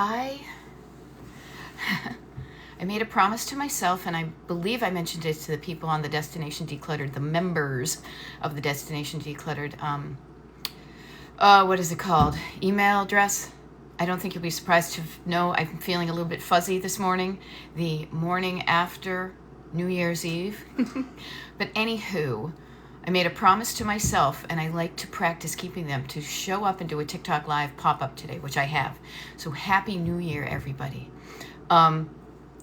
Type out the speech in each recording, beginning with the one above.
I made a promise to myself, and I believe I mentioned it to the people on the Destination Decluttered, the members of the Destination Decluttered, what is it called? Email address? I don't think you'll be surprised to know I'm feeling a little bit fuzzy this morning, the morning after New Year's Eve. But anywho, I made a promise to myself, and I like to practice keeping them, to show up and do a TikTok live pop-up today, which I have. So Happy New Year, everybody.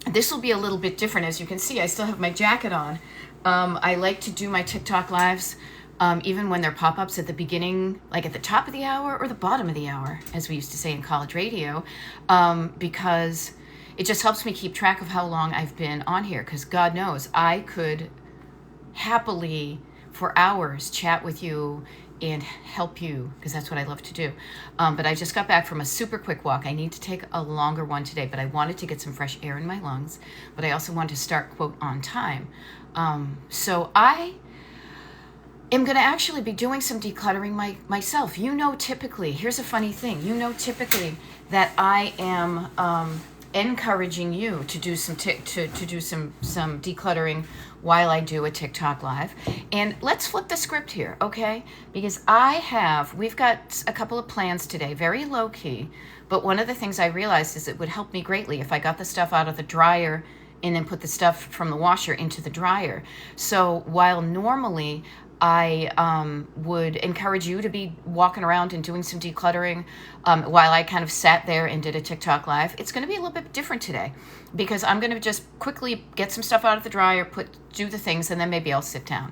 This will be a little bit different. As you can see, I still have my jacket on. I like to do my TikTok lives even when they're pop-ups at the beginning, like at the top of the hour or the bottom of the hour, as we used to say in college radio, because it just helps me keep track of how long I've been on here, because God knows I could happily for hours chat with you and help you, because that's what I love to do. But I just got back from a super quick walk. I need to take a longer one today, but I wanted to get some fresh air in my lungs, but I also wanted to start, quote, on time. So I am going to actually be doing some decluttering myself. You know, typically, here's a funny thing. You know, typically that I am encouraging you to do some to do some decluttering while I do a TikTok live. And let's flip the script here, okay? Because we've got a couple of plans today, very low key, but one of the things I realized is it would help me greatly if I got the stuff out of the dryer and then put the stuff from the washer into the dryer. So while normally I would encourage you to be walking around and doing some decluttering while I kind of sat there and did a TikTok live, it's going to be a little bit different today, because I'm going to just quickly get some stuff out of the dryer, do the things, and then maybe I'll sit down.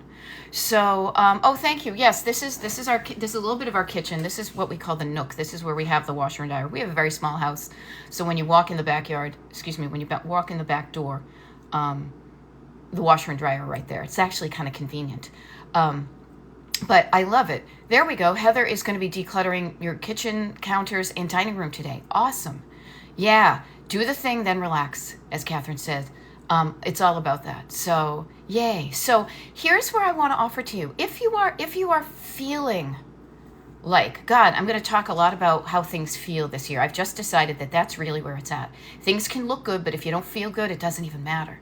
So, oh, thank you. Yes, this is a little bit of our kitchen. This is what we call the nook. This is where we have the washer and dryer. We have a very small house, so when you walk in the backyard, when you walk in the back door, the washer and dryer are right there. It's actually kind of convenient. But I love it. There we go. Heather is going to be decluttering your kitchen counters and dining room today. Awesome. Yeah. Do the thing, then relax, as Catherine said. It's all about that. So, yay. So here's where I want to offer to you. If you are feeling like, God, I'm going to talk a lot about how things feel this year. I've just decided that that's really where it's at. Things can look good, but if you don't feel good, it doesn't even matter.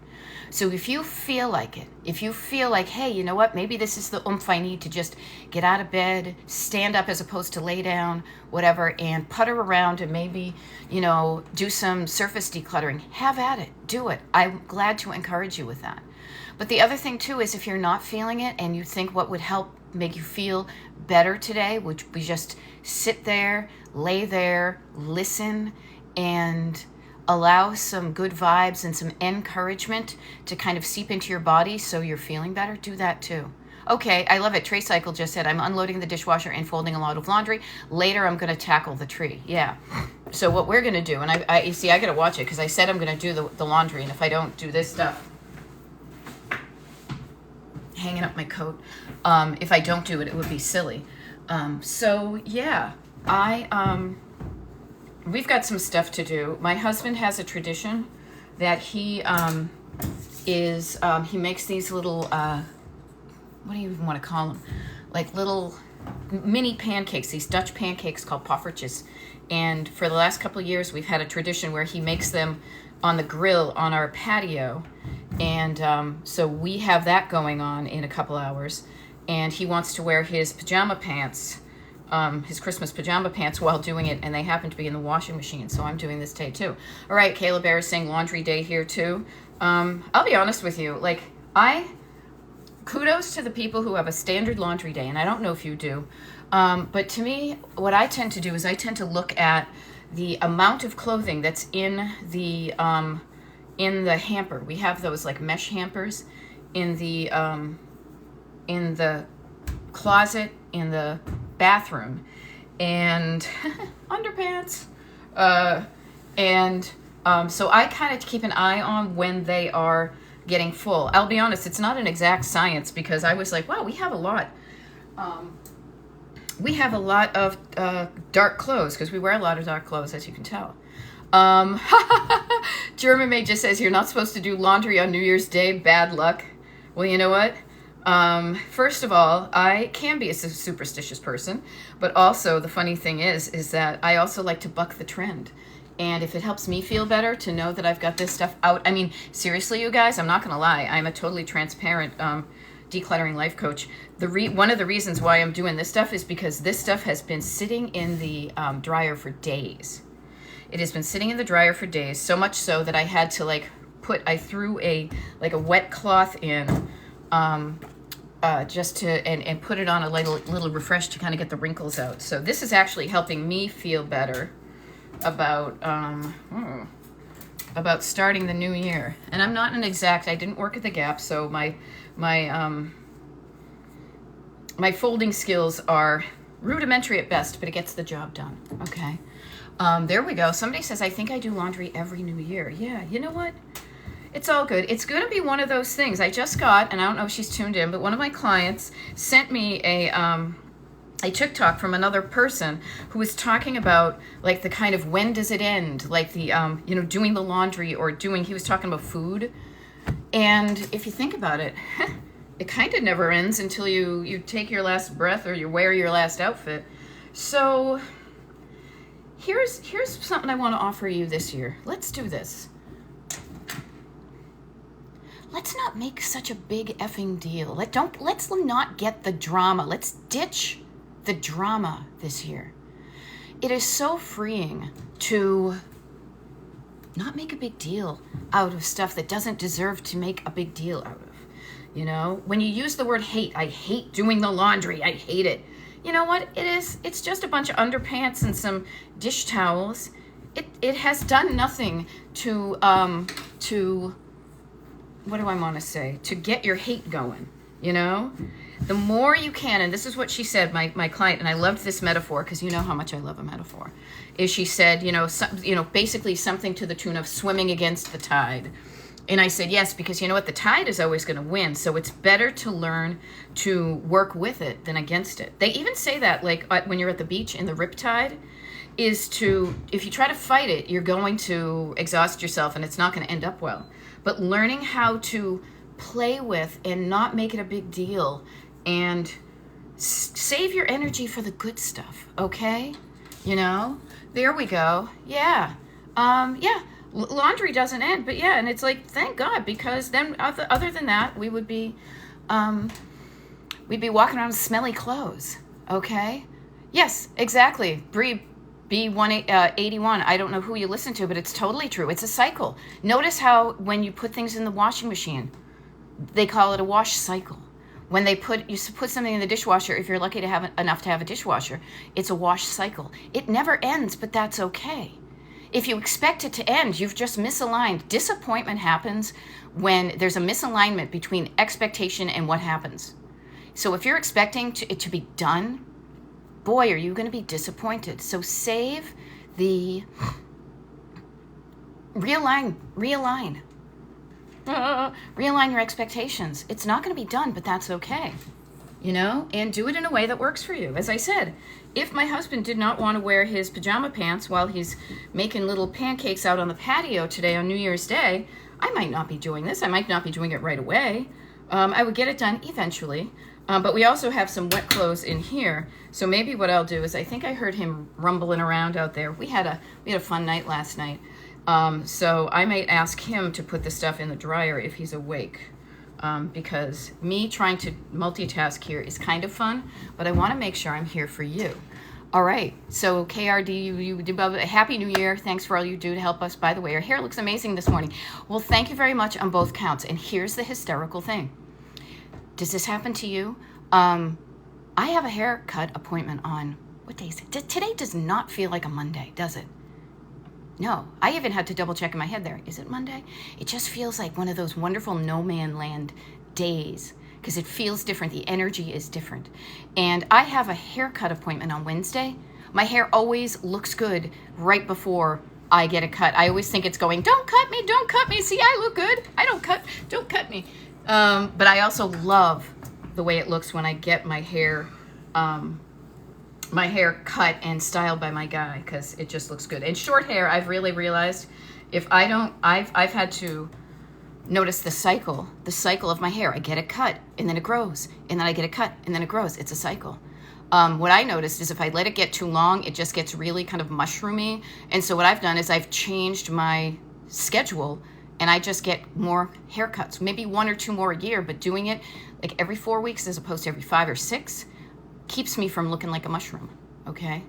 So if you feel like it, if you feel like, hey, you know what, maybe this is the oomph I need to just get out of bed, stand up as opposed to lay down, whatever, and putter around and maybe, do some surface decluttering, have at it, do it. I'm glad to encourage you with that. But the other thing too is, if you're not feeling it and you think what would help make you feel better today, which we just sit there, lay there, listen, and allow some good vibes and some encouragement to kind of seep into your body so you're feeling better, do that too. Okay, I love it. Trey Cycle just said, I'm unloading the dishwasher and folding a lot of laundry. Later, I'm going to tackle the tree. Yeah. So what we're going to do, and I see, I got to watch it, because I said I'm going to do the laundry, and if I don't do this stuff, hanging up my coat, if I don't do it, it would be silly. So yeah, we've got some stuff to do. My husband has a tradition that he makes these little, what do you even want to call them? Like little mini pancakes, these Dutch pancakes called poffertjes. And for the last couple of years, we've had a tradition where he makes them on the grill on our patio. And so we have that going on in a couple hours. And he wants to wear his pajama pants, his Christmas pajama pants, while doing it, and they happen to be in the washing machine, so I'm doing this day too. All right, Kayla Bear is saying laundry day here too. I'll be honest with you, kudos to the people who have a standard laundry day, and I don't know if you do, but to me, what I tend to do is I tend to look at the amount of clothing that's in the hamper. We have those like mesh hampers in the closet, in the bathroom, and underpants, so I kind of keep an eye on when they are getting full. I'll be honest, it's not an exact science, because I was like, wow, we have a lot of dark clothes, because we wear a lot of dark clothes, as you can tell. German Maid just says, you're not supposed to do laundry on New Year's Day, bad luck. Well, you know what? First of all, I can be a superstitious person, but also the funny thing is that I also like to buck the trend. And if it helps me feel better to know that I've got this stuff out, I mean, seriously, you guys, I'm not going to lie. I'm a totally transparent decluttering life coach. One of the reasons why I'm doing this stuff is because this stuff has been sitting in the dryer for days. It has been sitting in the dryer for days, so much so that I had to I threw a wet cloth in just to and put it on a little refresh to kind of get the wrinkles out. So this is actually helping me feel better about starting the new year. And I'm not I didn't work at the Gap, so my folding skills are rudimentary at best, but it gets the job done. Okay. There we go. Somebody says, I think I do laundry every new year. Yeah, you know what? It's all good. It's going to be one of those things. I just got, and I don't know if she's tuned in, but one of my clients sent me a TikTok from another person who was talking about like the kind of when does it end, like the doing the laundry or he was talking about food. And if you think about it, it kind of never ends until you take your last breath or you wear your last outfit. So here's something I want to offer you this year. Let's do this. Let's not make such a big effing deal. Let's not get the drama. Let's ditch the drama this year. It is so freeing to not make a big deal out of stuff that doesn't deserve to make a big deal out of. You know, when you use the word hate, I hate doing the laundry. I hate it. You know what it is? It's just a bunch of underpants and some dish towels. It has done nothing to what do I want to say? To get your hate going, you know? The more you can, and this is what she said, my client, and I loved this metaphor because you know how much I love a metaphor, is she said, basically something to the tune of swimming against the tide. And I said, yes, because you know what? The tide is always going to win. So it's better to learn to work with it than against it. They even say that, like when you're at the beach in the riptide, if you try to fight it, you're going to exhaust yourself and it's not going to end up well. But learning how to play with and not make it a big deal and save your energy for the good stuff, okay? You know? There we go. Yeah. Laundry doesn't end, but yeah, and it's like, thank God, because then other than that, we'd be walking around with smelly clothes, okay? Yes, exactly. Bree, B181, I don't know who you listen to, but it's totally true. It's a cycle. Notice how when you put things in the washing machine, they call it a wash cycle. When you put something in the dishwasher, if you're lucky to have enough to have a dishwasher, it's a wash cycle. It never ends, but that's okay. If you expect it to end, you've just misaligned. Disappointment happens when there's a misalignment between expectation and what happens. So if you're expecting it to be done, boy, are you going to be disappointed. So save the realign. Realign your expectations. It's not going to be done, but that's okay. You know, and do it in a way that works for you. As I said, if my husband did not want to wear his pajama pants while he's making little pancakes out on the patio today on New Year's Day, I might not be doing this. I might not be doing it right away. I would get it done eventually. But we also have some wet clothes in here. So maybe what I'll do is, I think I heard him rumbling around out there. We had a fun night last night. So I might ask him to put the stuff in the dryer if he's awake. Because me trying to multitask here is kind of fun, but I want to make sure I'm here for you. All right, so KRD, you do a Happy New Year. Thanks for all you do to help us. By the way, your hair looks amazing this morning. Well, thank you very much on both counts. And here's the hysterical thing. Does this happen to you? I have a haircut appointment on, what day is it? Today does not feel like a Monday, does it? No, I even had to double check in my head there. Is it Monday? It just feels like one of those wonderful no man land days because it feels different. The energy is different. And I have a haircut appointment on Wednesday. My hair always looks good right before I get a cut. I always think it's going, don't cut me, don't cut me. See, I look good. Don't cut me. But I also love the way it looks when I get my hair cut and styled by my guy, because it just looks good. And short hair, I've really realized, I've had to notice the cycle of my hair. I get it cut and then it grows, and then I get it cut and then it grows. It's a cycle. What I noticed is if I let it get too long, it just gets really kind of mushroomy. And so what I've done is I've changed my schedule, and I just get more haircuts, maybe 1 or 2 more a year, but doing it like every 4 weeks as opposed to every 5 or 6 keeps me from looking like a mushroom. Okay.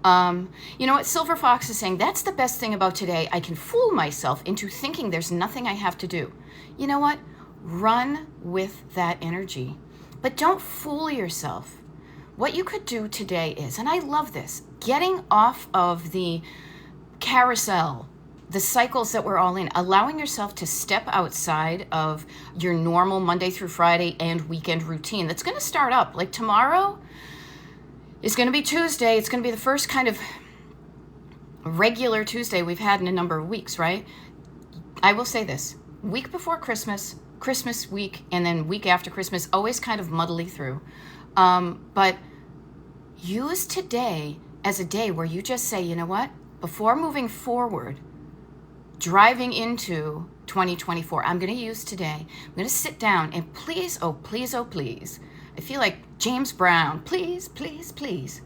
You know what Silver Fox is saying? That's the best thing about today. I can fool myself into thinking there's nothing I have to do. You know what? Run with that energy, but don't fool yourself. What you could do today is, and I love this, getting off of the carousel, the cycles that we're all in, allowing yourself to step outside of your normal Monday through Friday and weekend routine that's going to start up. Like tomorrow is going to be Tuesday. It's going to be the first kind of regular Tuesday we've had in a number of weeks, right? I will say this, week before Christmas, Christmas week, and then week after Christmas, always kind of muddly through. But use today as a day where you just say, you know what, before moving forward, driving into 2024, I'm going to use today. I'm going to sit down and please, oh, please, oh, please. I feel like James Brown. Please, please, please.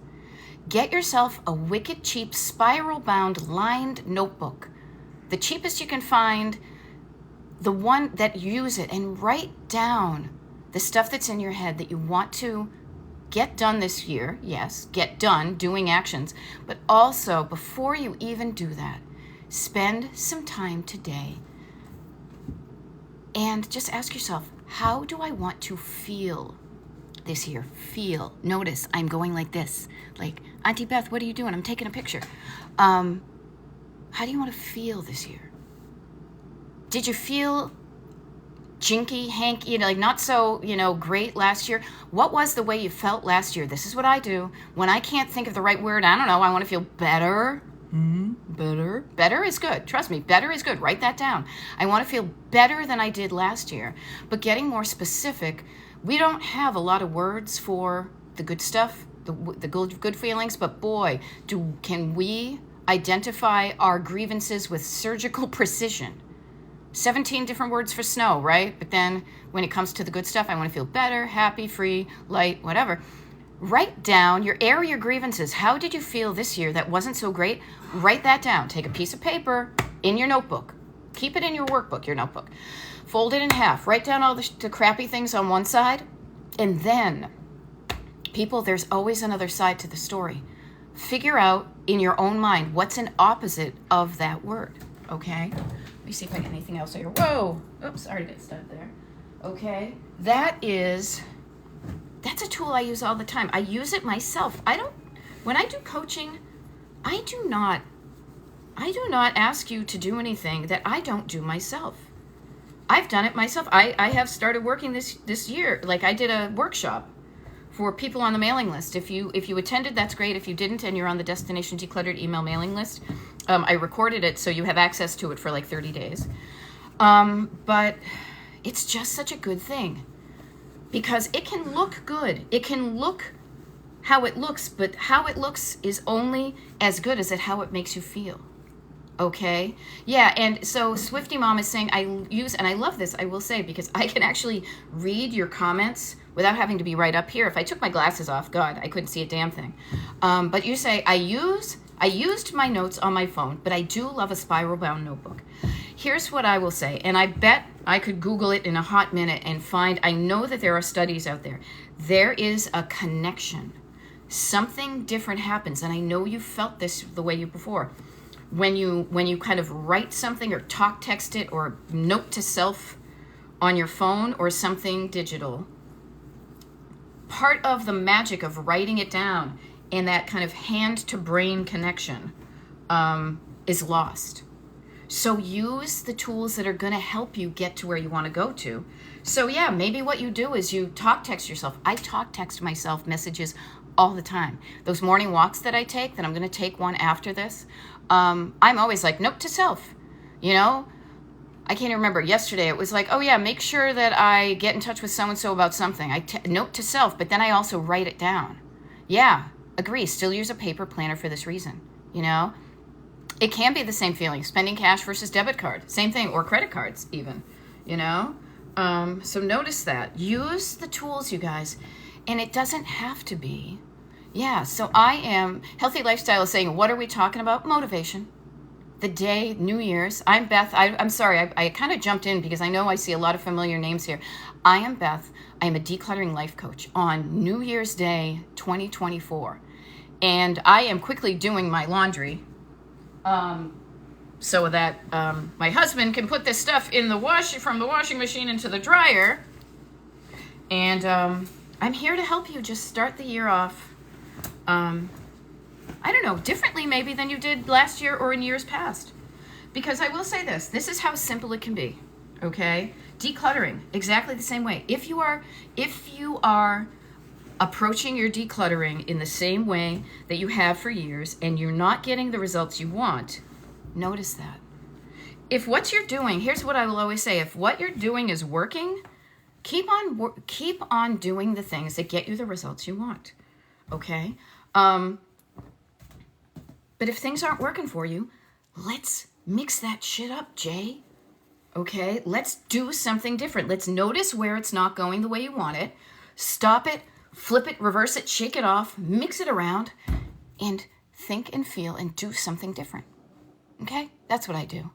Get yourself a wicked cheap spiral-bound lined notebook. The cheapest you can find, the one that you use it, and write down the stuff that's in your head that you want to get done this year. Yes, get done doing actions. But also, before you even do that, spend some time today and just ask yourself, how do I want to feel this year? Feel. Notice I'm going like this. Like, Auntie Beth, what are you doing? I'm taking a picture. How do you want to feel this year? Did you feel jinky, hanky, like not so, great last year? What was the way you felt last year? This is what I do. When I can't think of the right word, I don't know, I want to feel better. Better. Better is good. Trust me, better is good. Write that down. I want to feel better than I did last year. But getting more specific, we don't have a lot of words for the good stuff, the good feelings, but boy, can we identify our grievances with surgical precision. 17 different words for snow, right? But then when it comes to the good stuff, I want to feel better, happy, free, light, whatever. Write down air your grievances. How did you feel this year that wasn't so great? Write that down. Take a piece of paper in your notebook. Keep it in your workbook, your notebook. Fold it in half. Write down all the crappy things on one side. And then, people, there's always another side to the story. Figure out in your own mind what's an opposite of that word, okay? Let me see if I get anything else here. Whoa! Oops, sorry to get stuck there. Okay, that's a tool I use all the time. I use it myself. When I do coaching, I do not ask you to do anything that I don't do myself. I've done it myself. I have started working this year. Like, I did a workshop for people on the mailing list. If you attended, that's great. If you didn't and you're on the Destination Decluttered email mailing list, I recorded it so you have access to it for like 30 days. But it's just such a good thing because it can look good. It can look how it looks, but how it looks is only as good as how it makes you feel. Okay? Yeah, and so Swifty Mom is saying, and I love this, I will say, because I can actually read your comments without having to be right up here. If I took my glasses off, God, I couldn't see a damn thing. But you say, I used my notes on my phone, but I do love a spiral-bound notebook. Here's what I will say, and I bet I could Google it in a hot minute and I know that there are studies out there. There is a connection. Something different happens, and I know you felt this the way you before. When you kind of write something or talk text it or note to self on your phone or something digital, part of the magic of writing it down and that kind of hand to brain connection is lost. So use the tools that are going to help you get to where you want to go to. So yeah, maybe what you do is you talk text yourself. I talk text myself messages all the time. Those morning walks that I take, that I'm going to take one after this, I'm always like, note to self, I can't even remember. Yesterday it was like, oh yeah, make sure that I get in touch with so-and-so about something. Note to self, but then I also write it down. Yeah, agree. Still use a paper planner for this reason, It can be the same feeling, spending cash versus debit card. Same thing, or credit cards even, So notice that. Use the tools, you guys. And it doesn't have to be Yeah, so I am, Healthy Lifestyle is saying, what are we talking about? Motivation. The day, New Year's. I'm Beth. I'm sorry, I kind of jumped in because I know I see a lot of familiar names here. I am Beth. I am a decluttering life coach on New Year's Day 2024. And I am quickly doing my laundry so that my husband can put this stuff in the from the washing machine into the dryer. And I'm here to help you just start the year off I don't know, differently maybe than you did last year or in years past. Because I will say this is how simple it can be, okay? Decluttering, exactly the same way. If you are approaching your decluttering in the same way that you have for years and you're not getting the results you want, notice that. If what you're doing, here's what I will always say, if what you're doing is working, keep on doing the things that get you the results you want, okay? But if things aren't working for you, let's mix that shit up, Jay. Okay? Let's do something different. Let's notice where it's not going the way you want it. Stop it, flip it, reverse it, shake it off, mix it around, and think and feel and do something different. Okay? That's what I do.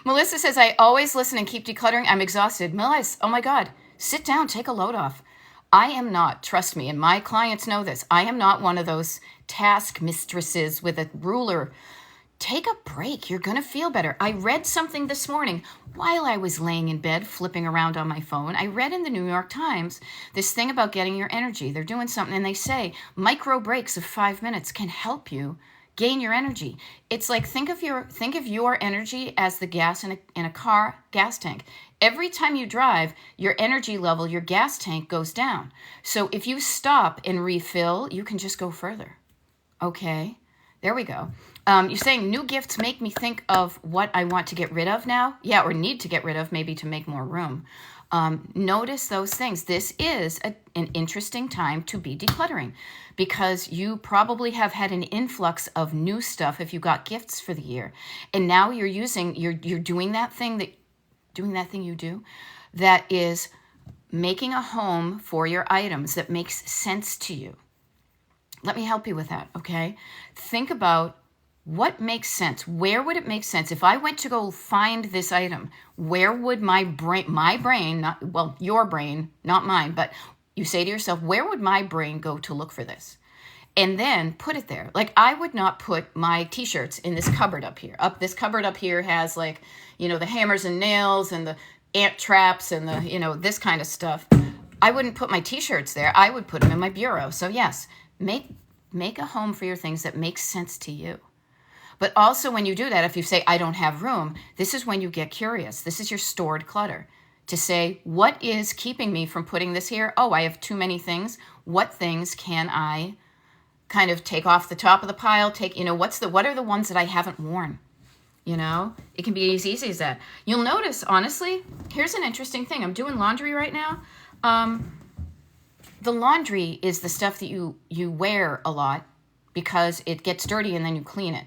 Melissa says, I always listen and keep decluttering. I'm exhausted. Melissa, oh my God, sit down, take a load off. I am not, trust me, and my clients know this, I am not one of those task mistresses with a ruler. Take a break. You're going to feel better. I read something this morning while I was laying in bed, flipping around on my phone. I read in the New York Times this thing about getting your energy. They're doing something, and they say micro breaks of 5 minutes can help you gain your energy. It's like think of your energy as the gas in a car gas tank. Every time you drive, your energy level, your gas tank goes down. So if you stop and refill, you can just go further. Okay, there we go. You're saying new gifts make me think of what I want to get rid of now. Yeah, or need to get rid of maybe to make more room. Notice those things. This is an interesting time to be decluttering because you probably have had an influx of new stuff if you got gifts for the year. And now you're doing that thing you do that is making a home for your items that makes sense to you. Let me help you with that, okay? Think about what makes sense. Where would it make sense? If I went to go find this item, where would my brain, your brain, not mine, but you say to yourself, where would my brain go to look for this? And then put it there. Like I would not put my t-shirts in this cupboard up here. This cupboard up here has the hammers and nails and the ant traps and the, this kind of stuff. I wouldn't put my t-shirts there. I would put them in my bureau. So yes, make a home for your things that makes sense to you. But also when you do that, if you say, I don't have room, this is when you get curious. This is your stored clutter. To say, what is keeping me from putting this here? Oh, I have too many things. What things can I kind of take off the top of the pile? What are the ones that I haven't worn? It can be as easy as that. You'll notice, honestly, here's an interesting thing. I'm doing laundry right now. The laundry is the stuff that you wear a lot because it gets dirty and then you clean it.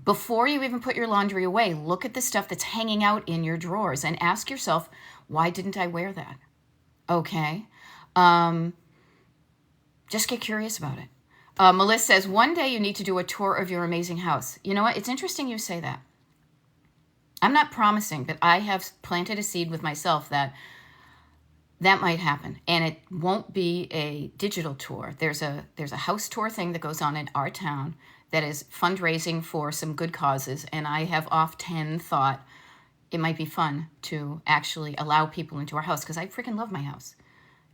Before you even put your laundry away, look at the stuff that's hanging out in your drawers and ask yourself, why didn't I wear that? Okay. Just get curious about it. Melissa says, one day you need to do a tour of your amazing house. You know what? It's interesting you say that. I'm not promising, but I have planted a seed with myself that might happen. And it won't be a digital tour. There's a house tour thing that goes on in our town that is fundraising for some good causes. And I have often thought it might be fun to actually allow people into our house because I freaking love my house.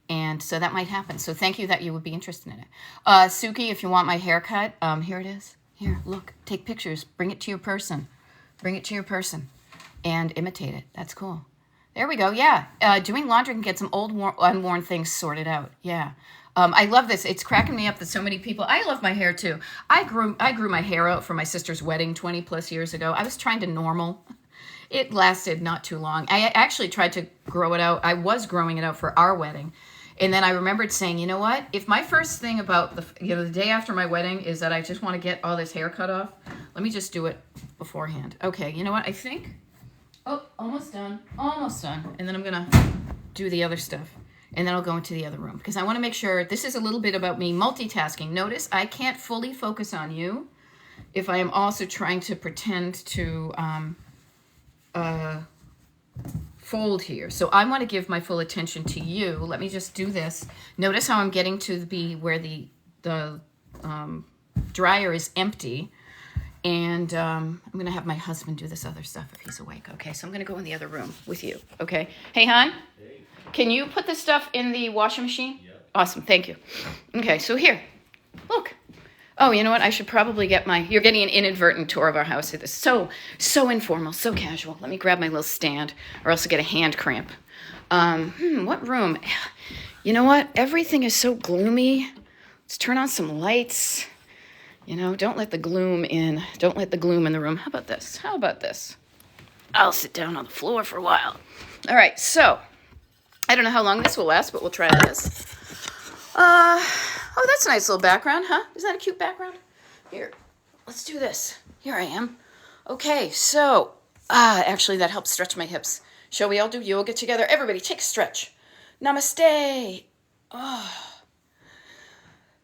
And so that might happen. So thank you that you would be interested in it. Suki, if you want my haircut, here it is. Here, look, take pictures, bring it to your person. Bring it to your person and imitate it. That's cool. There we go. Yeah. Doing laundry can get some old, unworn things sorted out. Yeah. I love this. It's cracking me up that so many people, I love my hair too. I grew my hair out for my sister's wedding 20 plus years ago. I was trying to normal. It lasted not too long. I actually tried to grow it out. I was growing it out for our wedding. And then I remembered saying, you know what? If my first thing about the day after my wedding is that I just want to get all this hair cut off, let me just do it beforehand. Okay, you know what? I think, almost done. And then I'm going to do the other stuff. and then I'll go into the other room because I want to make sure this is a little bit about me multitasking. Notice I can't fully focus on you if I am also trying to pretend to fold here. So I want to give my full attention to you. Let me just do this. Notice how I'm getting to be where the dryer is empty. And I'm going to have my husband do this other stuff if he's awake. Okay, so I'm going to go in the other room with you. Okay. Hey, hon? Hey. Can you put this stuff in the washing machine? Yep. Awesome. Thank you. Okay, so here. Look. Oh, you know what? I should probably get you're getting an inadvertent tour of our house. It's so informal, so casual. Let me grab my little stand or else I'll get a hand cramp. What room? You know what? Everything is so gloomy. Let's turn on some lights. You know, don't let the gloom in. Don't let the gloom in the room. How about this? I'll sit down on the floor for a while. All right, so I don't know how long this will last, but we'll try this. Oh, that's a nice little background, huh? Isn't that a cute background? Here, let's do this. Here I am. Okay, so, actually that helps stretch my hips. Shall we all do yoga together? Everybody, take a stretch. Namaste. Oh,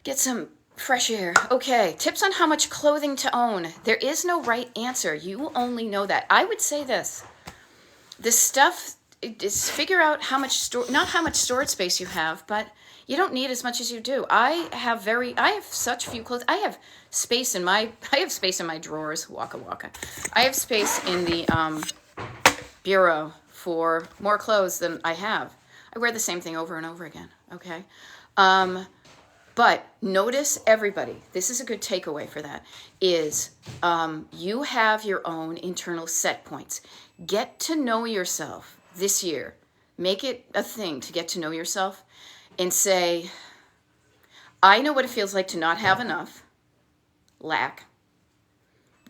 get some fresh air. Okay, tips on how much clothing to own. There is no right answer. You only know that. I would say this. This stuff is figure out how much not how much storage space you have, but you don't need as much as you do. I have such few clothes. I have space in my drawers. Waka waka. I have space in the bureau for more clothes than I have. I wear the same thing over and over again. Okay. But notice, everybody, this is a good takeaway for that, is you have your own internal set points. Get to know yourself this year. Make it a thing to get to know yourself and say, I know what it feels like to not have enough, lack.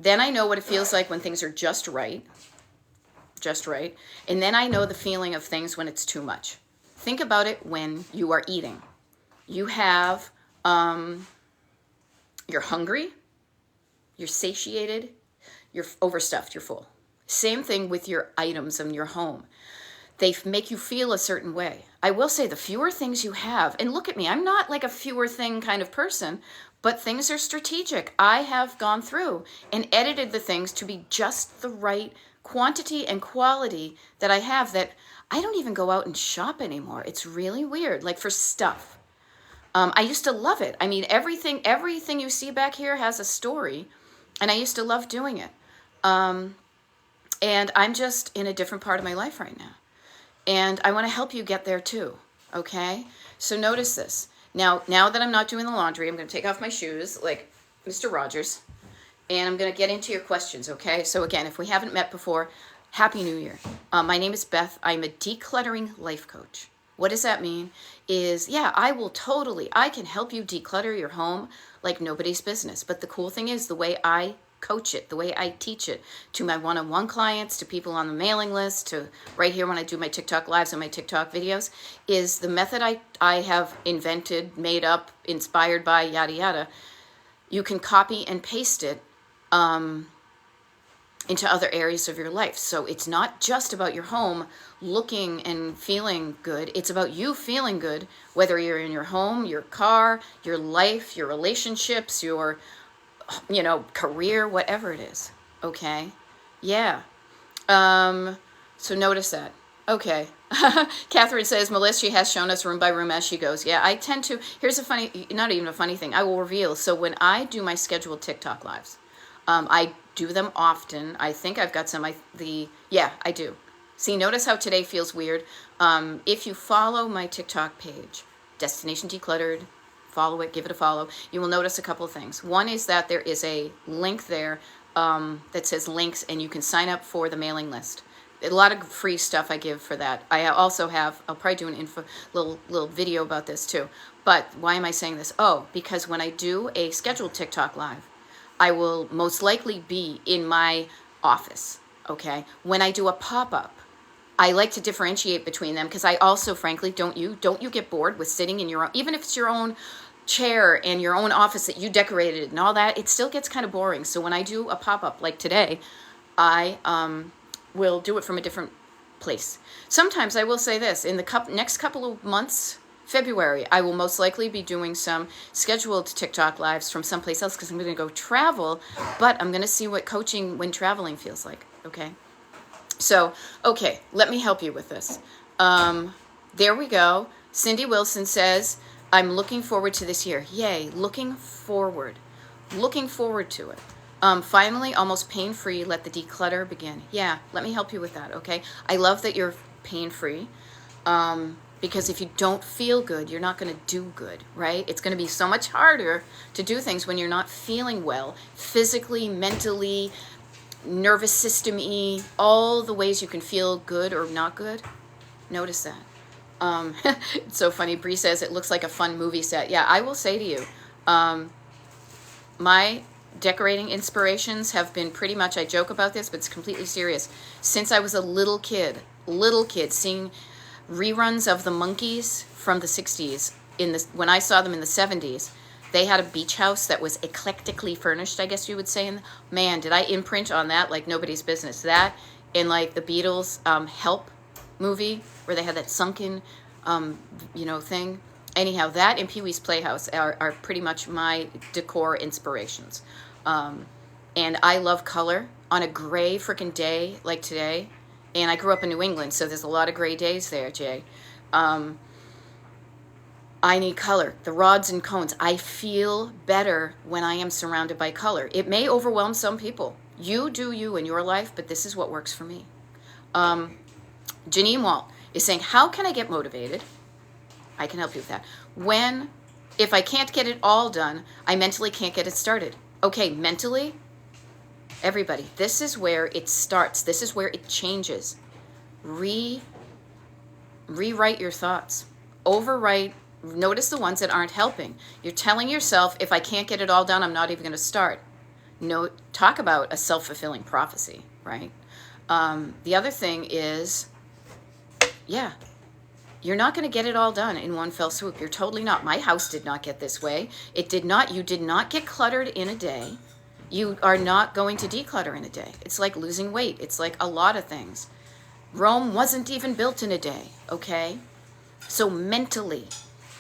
Then I know what it feels like when things are just right. And then I know the feeling of things when it's too much. Think about it when you are eating. You have, you're hungry, you're satiated, you're overstuffed, you're full. Same thing with your items in your home. They make you feel a certain way. I will say the fewer things you have, and look at me, I'm not like a fewer thing kind of person, but things are strategic. I have gone through and edited the things to be just the right quantity and quality that I have, that I don't even go out and shop anymore. It's really weird, like for stuff. I used to love it. I mean, everything you see back here has a story, and I used to love doing it. And I'm just in a different part of my life right now. And I want to help you get there too, okay? So notice this. Now that I'm not doing the laundry, I'm going to take off my shoes like Mr. Rogers, and I'm going to get into your questions, okay? So again, if we haven't met before, Happy New Year. My name is Beth. I'm a decluttering life coach. What does that mean? Is, I can help you declutter your home like nobody's business. But the cool thing is the way I coach it, the way I teach it to my one-on-one clients, to people on the mailing list, to right here when I do my TikTok lives and my TikTok videos, is the method I have invented, made up, inspired by, yada, yada. You can copy and paste it into other areas of your life. So it's not just about your home looking and feeling good. It's about you feeling good, whether you're in your home, your car, your life, your relationships, your career, whatever it is. Okay. Yeah. So notice that. Okay. Catherine says, Melissa has shown us room by room as she goes. Yeah, I tend to. Here's not even a funny thing. I will reveal. So when I do my scheduled TikTok lives, I do them often. I think I've got some. I do. See, notice how today feels weird. If you follow my TikTok page, Destination Decluttered, follow it, give it a follow, you will notice a couple of things. One is that there is a link there that says links, and you can sign up for the mailing list. A lot of free stuff I give for that. I also have, I'll probably do an little video about this too. But why am I saying this? Oh, because when I do a scheduled TikTok live, I will most likely be in my office, okay? When I do a pop-up, I like to differentiate between them because I also, frankly, don't you get bored with sitting in your own, even if it's your own chair and your own office that you decorated and all that, it still gets kind of boring. So when I do a pop-up like today, I will do it from a different place. Sometimes I will say this, in the next couple of months, February, I will most likely be doing some scheduled TikTok lives from someplace else because I'm going to go travel, but I'm going to see what coaching when traveling feels like, okay? So, okay, let me help you with this. There we go. Cindy Wilson says, I'm looking forward to this year. Yay, looking forward to it. Finally, almost pain-free, let the declutter begin. Yeah, let me help you with that, okay? I love that you're pain-free, because if you don't feel good, you're not going to do good, right? It's going to be so much harder to do things when you're not feeling well, physically, mentally, nervous system-y, all the ways you can feel good or not good. Notice that. It's so funny. Bree says it looks like a fun movie set. Yeah, I will say to you, my decorating inspirations have been pretty much, I joke about this, but it's completely serious. Since I was a little kid, seeing reruns of the Monkees from the 60s, when I saw them in the 70s, they had a beach house that was eclectically furnished, I guess you would say. And man, did I imprint on that like nobody's business. That and like the Beatles Help movie where they had that sunken, thing. Anyhow, that and Pee-wee's Playhouse are pretty much my decor inspirations. And I love color on a gray freaking day like today. And I grew up in New England, so there's a lot of gray days there, Jay. I need color, the rods and cones. I feel better when I am surrounded by color. It may overwhelm some people. You do you in your life, but this is what works for me. Janine Walt is saying, how can I get motivated? I can help you with that. If I can't get it all done, I mentally can't get it started. Okay, mentally, everybody, this is where it starts. This is where it changes. Rewrite your thoughts. Overwrite. Notice the ones that aren't helping. You're telling yourself, if I can't get it all done, I'm not even going to start. No, talk about a self-fulfilling prophecy, right? The other thing is, yeah, you're not going to get it all done in one fell swoop. You're totally not. My house did not get this way. It did not. You did not get cluttered in a day. You are not going to declutter in a day. It's like losing weight. It's like a lot of things. Rome wasn't even built in a day, okay? So mentally,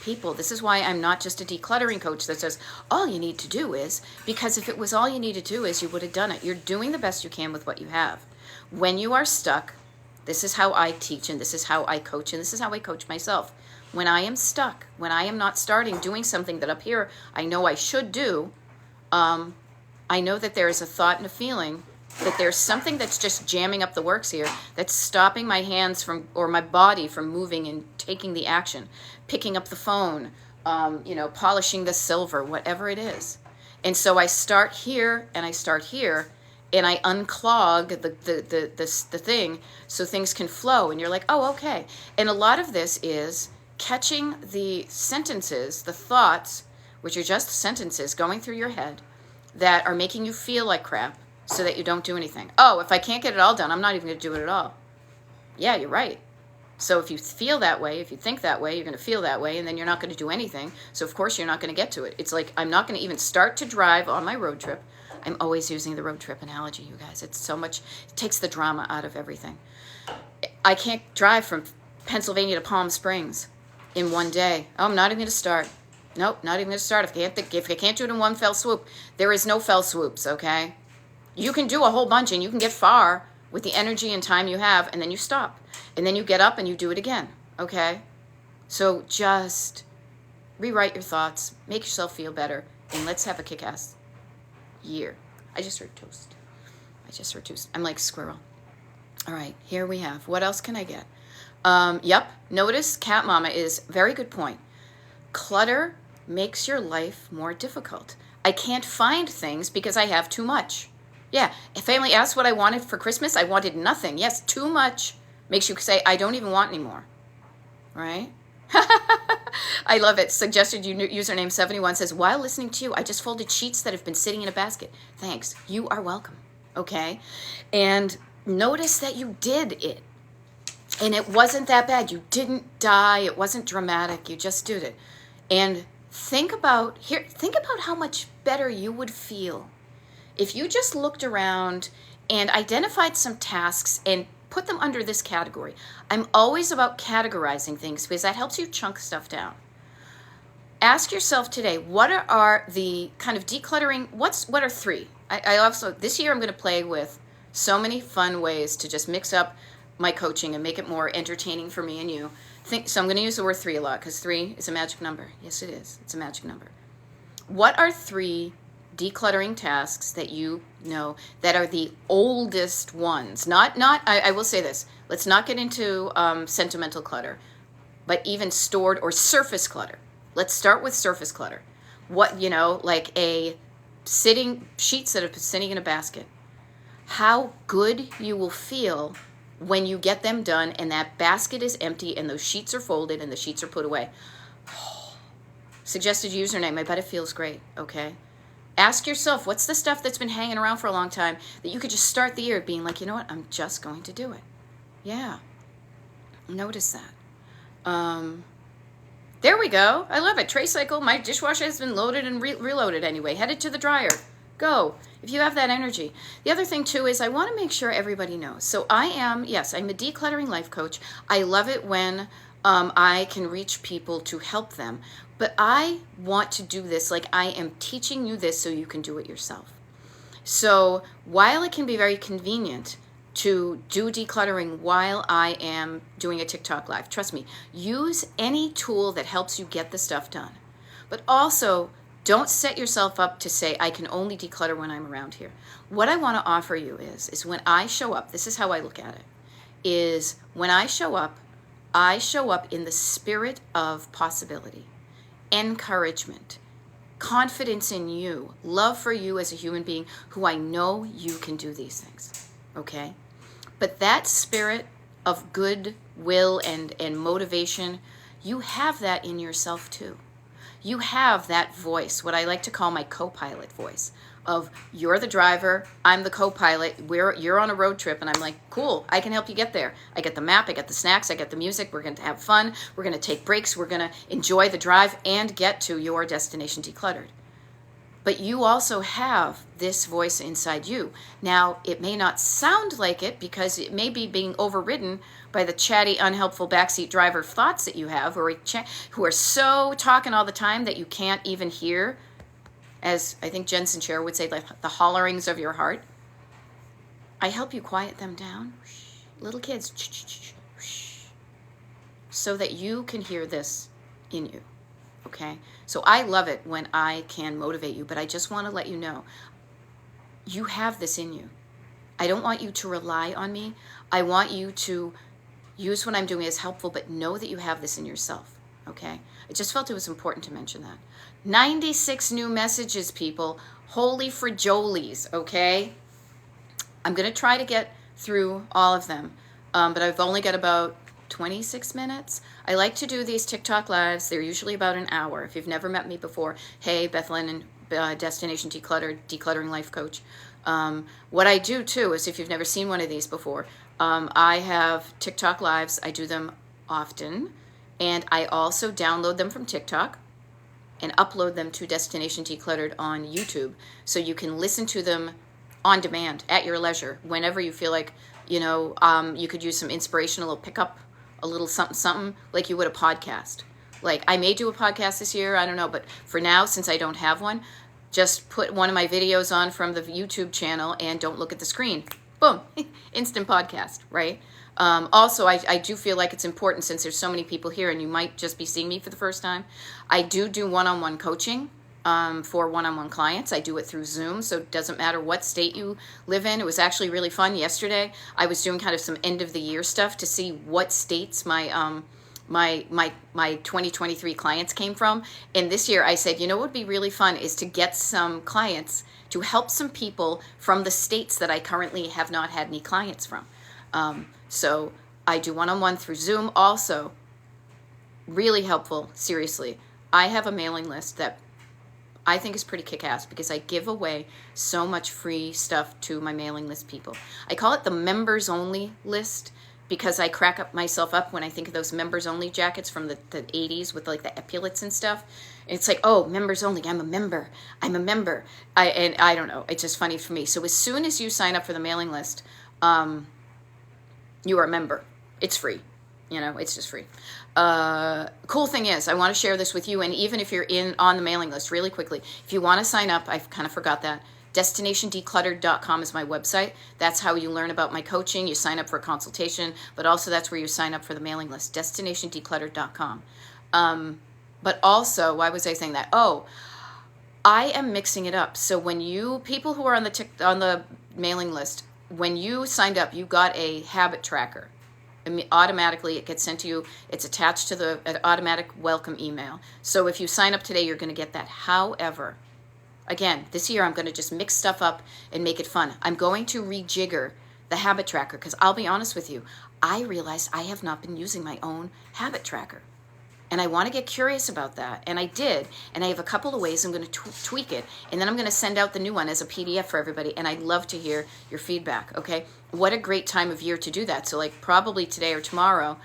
people, this is why I'm not just a decluttering coach that says, all you need to do is, because if it was all you need to do is, you would have done it. You're doing the best you can with what you have. When you are stuck, this is how I teach, and this is how I coach, and this is how I coach myself. When I am stuck, when I am not starting doing something that up here I know I should do, I know that there is a thought and a feeling that there's something that's just jamming up the works here, that's stopping my hands from, or my body from moving and taking the action, picking up the phone, polishing the silver, whatever it is. And so I start here and I start here, and I unclog the thing so things can flow. And you're like, oh, okay. And a lot of this is catching the sentences, the thoughts, which are just sentences going through your head that are making you feel like crap so that you don't do anything. Oh, if I can't get it all done, I'm not even going to do it at all. Yeah, you're right. So if you feel that way, if you think that way, you're going to feel that way, and then you're not going to do anything. So of course you're not going to get to it. It's like I'm not going to even start to drive on my road trip. I'm always using the road trip analogy, you guys. It's so much, it takes the drama out of everything. I can't drive from Pennsylvania to Palm Springs in one day. Oh, I'm not even going to start. Nope, not even going to start. If I can't do it in one fell swoop, there is no fell swoops, okay? You can do a whole bunch and you can get far with the energy and time you have, and then you stop. And then you get up and you do it again, okay? So just rewrite your thoughts, make yourself feel better, and let's have a kick-ass year. I just heard toast. I'm like squirrel. All right, here we have. What else can I get? Yep, notice Cat Mama is very good point. Clutter makes your life more difficult. I can't find things because I have too much. Yeah, if family asked what I wanted for Christmas, I wanted nothing. Yes, too much makes you say, I don't even want anymore. Right? I love it. Suggested username 71 says, while listening to you, I just folded sheets that have been sitting in a basket. Thanks. You are welcome. Okay? And notice that you did it. And it wasn't that bad. You didn't die. It wasn't dramatic. You just did it. And think about how much better you would feel if you just looked around and identified some tasks and put them under this category. I'm always about categorizing things because that helps you chunk stuff down. Ask yourself today, what are the kind of decluttering, what are 3? I also, this year I'm going to play with so many fun ways to just mix up my coaching and make it more entertaining for me and you. So I'm going to use the word 3 a lot because 3 is a magic number. Yes, it is. It's a magic number. What are 3 decluttering tasks that you know that are the oldest ones? I will say this. Let's not get into sentimental clutter, but even stored or surface clutter. Let's start with surface clutter. What, like sheets that are sitting in a basket. How good you will feel when you get them done and that basket is empty and those sheets are folded and the sheets are put away. Suggested username, I bet it feels great, okay? Ask yourself, what's the stuff that's been hanging around for a long time that you could just start the year being like, you know what, I'm just going to do it. Yeah, notice that. There we go. I love it. Tray cycle. My dishwasher has been loaded and reloaded anyway. Headed to the dryer. Go. If you have that energy. The other thing too is I want to make sure everybody knows. So I'm a decluttering life coach. I love it when I can reach people to help them. But I want to do this like I am teaching you this so you can do it yourself. So while it can be very convenient to do decluttering while I am doing a TikTok live, trust me, use any tool that helps you get the stuff done. But also, don't set yourself up to say, I can only declutter when I'm around here. What I want to offer you is when I show up, this is how I look at it, is when I show up in the spirit of possibility, encouragement, confidence in you, love for you as a human being who I know you can do these things, okay? But that spirit of goodwill and motivation, you have that in yourself too. You have that voice, what I like to call my co-pilot voice, of you're the driver, I'm the co-pilot, you're on a road trip, and I'm like, cool, I can help you get there. I get the map, I get the snacks, I get the music, we're going to have fun, we're going to take breaks, we're going to enjoy the drive and get to your destination decluttered. But you also have this voice inside you. Now, it may not sound like it because it may be being overridden by the chatty, unhelpful backseat driver thoughts that you have, or who are so talking all the time that you can't even hear, as I think Jen Sincero would say, like the hollerings of your heart. I help you quiet them down. Little kids, so that you can hear this in you. Okay, so I love it when I can motivate you, but I just want to let you know, you have this in you. I don't want you to rely on me. I want you to use what I'm doing as helpful, but know that you have this in yourself, okay? I just felt it was important to mention that. 96 new messages, people. Holy frajolies, okay? I'm going to try to get through all of them, but I've only got about 26 minutes. I like to do these TikTok lives. They're usually about an hour. If you've never met me before, hey, Beth Lennon, Destination Decluttered, Decluttering Life Coach. What I do too is, if you've never seen one of these before, I have TikTok lives. I do them often, and I also download them from TikTok and upload them to Destination Decluttered on YouTube, so you can listen to them on demand at your leisure whenever you feel like, you could use some inspirational pickup, a little something like you would a podcast. Like, I may do a podcast this year, I don't know, but for now, since I don't have one, just put one of my videos on from the YouTube channel and don't look at the screen. Boom, instant podcast, right? Also, I do feel like it's important, since there's so many people here and you might just be seeing me for the first time. I do one-on-one coaching for one-on-one clients. I do it through Zoom, so it doesn't matter what state you live in. It was actually really fun. Yesterday, I was doing kind of some end-of-the-year stuff to see what states my 2023 clients came from. And this year, I said, what would be really fun is to get some clients to help some people from the states that I currently have not had any clients from. So I do one-on-one through Zoom. Also, really helpful, seriously. I have a mailing list that I think is pretty kick-ass because I give away so much free stuff to my mailing list people. I call it the members only list because I crack myself up when I think of those members only jackets from the 80s with like the epaulets and stuff. And it's like, oh, members only, I'm a member. I don't know, it's just funny for me. So as soon as you sign up for the mailing list, you are a member. It's free. It's just free. Cool thing is, I want to share this with you, and even if you're on the mailing list, really quickly, if you want to sign up, I kind of forgot that. DestinationDecluttered.com is my website. That's how you learn about my coaching. You sign up for a consultation, but also that's where you sign up for the mailing list. DestinationDecluttered.com. But also, why was I saying that? Oh, I am mixing it up. So when people who are on the mailing list, when you signed up, you got a habit tracker. Automatically, it gets sent to you. It's attached to an automatic welcome email. So if you sign up today, you're going to get that. However, again, this year I'm going to just mix stuff up and make it fun. I'm going to rejigger the habit tracker because I'll be honest with you. I realized I have not been using my own habit tracker. And I want to get curious about that. And I did. And I have a couple of ways I'm going to tweak it. And then I'm going to send out the new one as a PDF for everybody. And I'd love to hear your feedback, okay? What a great time of year to do that. So like probably today or tomorrow,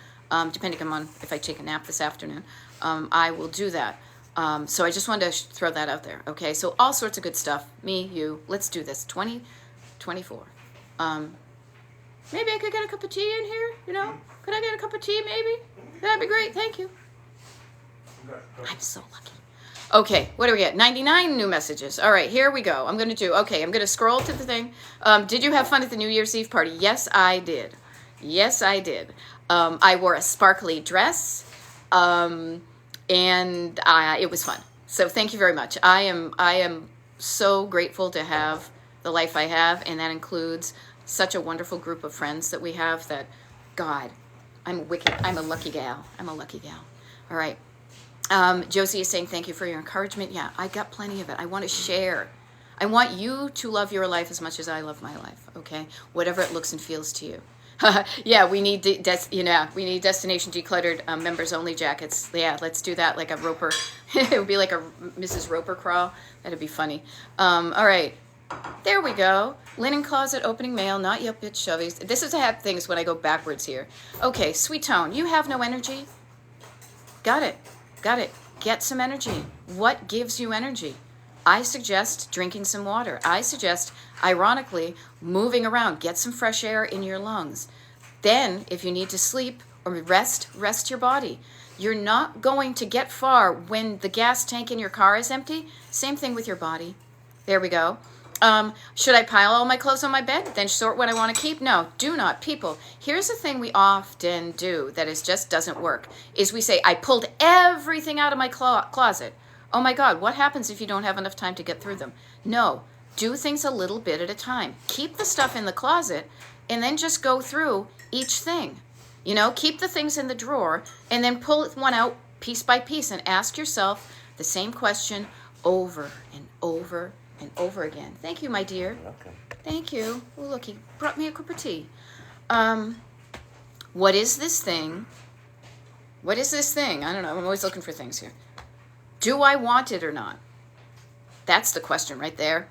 depending on if I take a nap this afternoon, I will do that. So I just wanted to throw that out there, okay? So all sorts of good stuff. Me, you, let's do this. 2024. Maybe I could get a cup of tea in here, Could I get a cup of tea maybe? That'd be great. Thank you. I'm so lucky. Okay, what do we get? 99 new messages. All right, here we go. I'm going to scroll to the thing. Did you have fun at the New Year's Eve party? Yes, I did. I wore a sparkly dress, and it was fun. So thank you very much. I am so grateful to have the life I have, and that includes such a wonderful group of friends that we have that, God, I'm a lucky gal. All right. Josie is saying, thank you for your encouragement. Yeah, I got plenty of it. I want to share. I want you to love your life as much as I love my life, okay? Whatever it looks and feels to you. Yeah, we need we need Destination Decluttered members only jackets. Yeah, let's do that like a Roper. It would be like a Mrs. Roper crawl. That'd be funny. All right. There we go. Linen closet, opening mail, not yet bitch shovies. This is to have things when I go backwards here. Okay, Sweet Tone, you have no energy? Got it. Get some energy. What gives you energy? I suggest drinking some water. I suggest, ironically, moving around. Get some fresh air in your lungs. Then, if you need to sleep or rest your body. You're not going to get far when the gas tank in your car is empty. Same thing with your body. There we go. Should I pile all my clothes on my bed, then sort what I want to keep? No, do not. People, here's the thing we often do that just doesn't work, is we say, I pulled everything out of my closet. Oh my God, what happens if you don't have enough time to get through them? No, do things a little bit at a time. Keep the stuff in the closet and then just go through each thing. Keep the things in the drawer and then pull one out piece by piece and ask yourself the same question over and over and over again. Thank you, my dear. Welcome. Thank you. Oh, look, he brought me a cup of tea. What is this thing? I don't know. I'm always looking for things here. Do I want it or not? That's the question right there.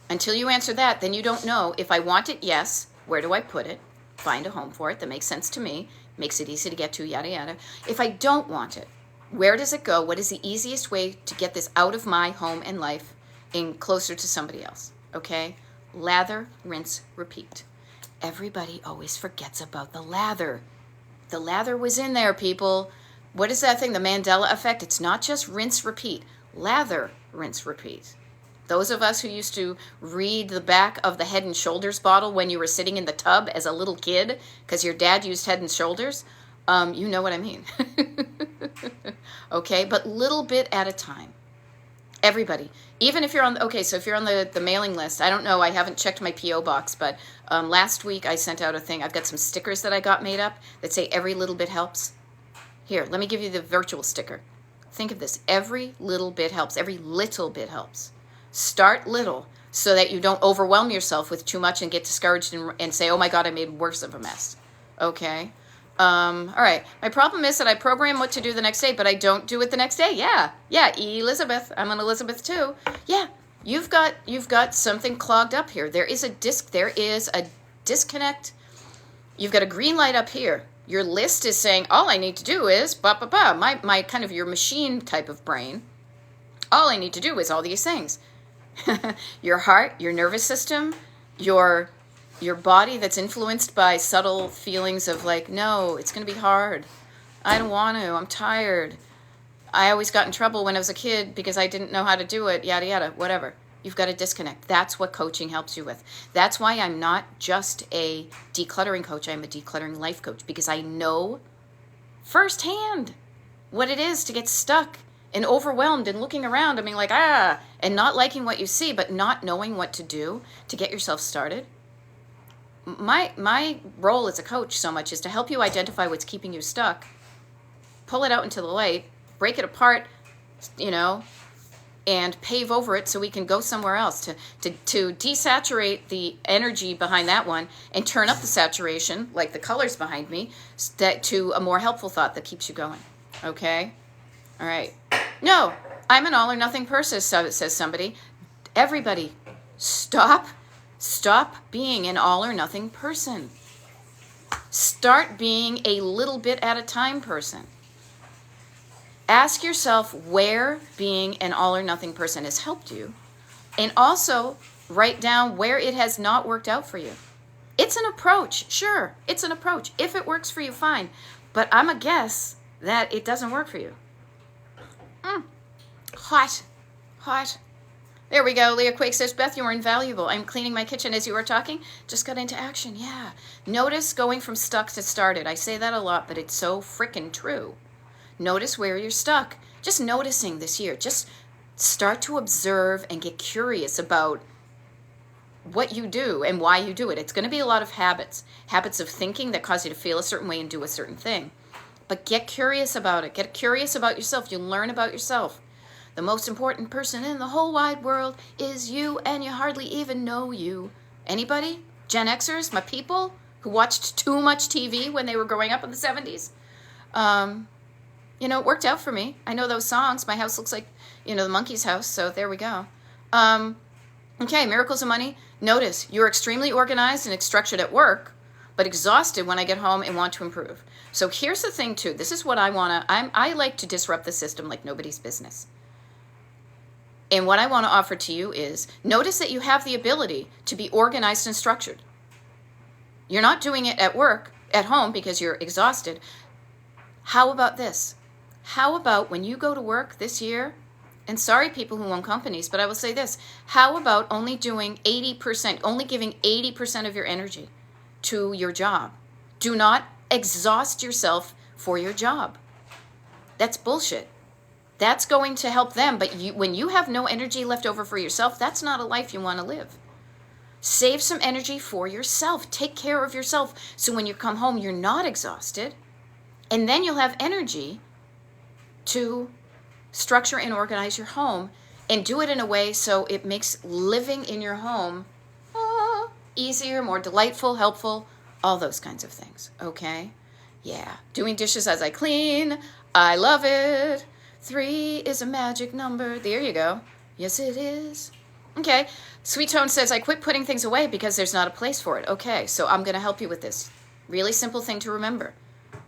Until you answer that, then you don't know. If I want it, yes. Where do I put it? Find a home for it that makes sense to me. Makes it easy to get to, yada, yada. If I don't want it, where does it go? What is the easiest way to get this out of my home and life and closer to somebody else? Okay? Lather, rinse, repeat. Everybody always forgets about the lather. The lather was in there, people. What is that thing? The Mandela effect? It's not just rinse, repeat. Lather, rinse, repeat. Those of us who used to read the back of the Head and Shoulders bottle when you were sitting in the tub as a little kid because your dad used Head and Shoulders, you know what I mean. Okay, but little bit at a time. Everybody, even if you're on, if you're on the mailing list, I don't know, I haven't checked my P.O. box, but last week I sent out a thing. I've got some stickers that I got made up that say every little bit helps. Here, let me give you the virtual sticker. Think of this. Every little bit helps. Every little bit helps. Start little so that you don't overwhelm yourself with too much and get discouraged and say, oh my God, I made worse of a mess. Okay? All right. My problem is that I program what to do the next day, but I don't do it the next day. Yeah, Elizabeth. I'm an Elizabeth too. Yeah, you've got something clogged up here. There is a disconnect. You've got a green light up here. Your list is saying, all I need to do is, my kind of your machine type of brain. All I need to do is all these things. Your heart, your nervous system, your your body that's influenced by subtle feelings of like, no, it's going to be hard. I don't want to. I'm tired. I always got in trouble when I was a kid because I didn't know how to do it, yada, yada, whatever. You've got to disconnect. That's what coaching helps you with. That's why I'm not just a decluttering coach. I'm a decluttering life coach because I know firsthand what it is to get stuck and overwhelmed and looking around and being like, and not liking what you see, but not knowing what to do to get yourself started. My role as a coach so much is to help you identify what's keeping you stuck, pull it out into the light, break it apart, and pave over it so we can go somewhere else to desaturate the energy behind that one and turn up the saturation, like the colors behind me, to a more helpful thought that keeps you going. Okay? All right. No, I'm an all or nothing person, says somebody. Everybody, stop being an all or nothing person. Start being a little bit at a time person. Ask yourself where being an all or nothing person has helped you, and also write down where it has not worked out for you. It's an approach, sure, it's an approach. If it works for you, fine, but I'm a guess that it doesn't work for you. Hot. There we go. Leah Quake says, Beth, you were invaluable. I'm cleaning my kitchen as you were talking. Just got into action. Yeah. Notice going from stuck to started. I say that a lot, but it's so freaking true. Notice where you're stuck. Just noticing this year. Just start to observe and get curious about what you do and why you do it. It's going to be a lot of habits. Habits of thinking that cause you to feel a certain way and do a certain thing. But get curious about it. Get curious about yourself. You'll learn about yourself. The most important person in the whole wide world is you, and you hardly even know you. Anybody? Gen Xers, my people, who watched too much TV when they were growing up in the 70s? It worked out for me. I know those songs. My house looks like, the Monkey's house, so there we go. Okay, Miracles of Money. Notice, you're extremely organized and structured at work, but exhausted when I get home and want to improve. So here's the thing, too. This is what I like to disrupt the system like nobody's business. And what I want to offer to you is, notice that you have the ability to be organized and structured. You're not doing it at work, at home, because you're exhausted. How about this? How about when you go to work this year, and sorry people who own companies, but I will say this, how about only doing 80%, only giving 80% of your energy to your job? Do not exhaust yourself for your job. That's bullshit. That's going to help them, but when you have no energy left over for yourself, that's not a life you want to live. Save some energy for yourself. Take care of yourself so when you come home, you're not exhausted, and then you'll have energy to structure and organize your home and do it in a way so it makes living in your home easier, more delightful, helpful, all those kinds of things, okay? Yeah, doing dishes as I clean, I love it. 3 is a magic number. There you go. Yes, it is. Okay. Sweet Tone says, I quit putting things away because there's not a place for it. Okay, so I'm going to help you with this. Really simple thing to remember.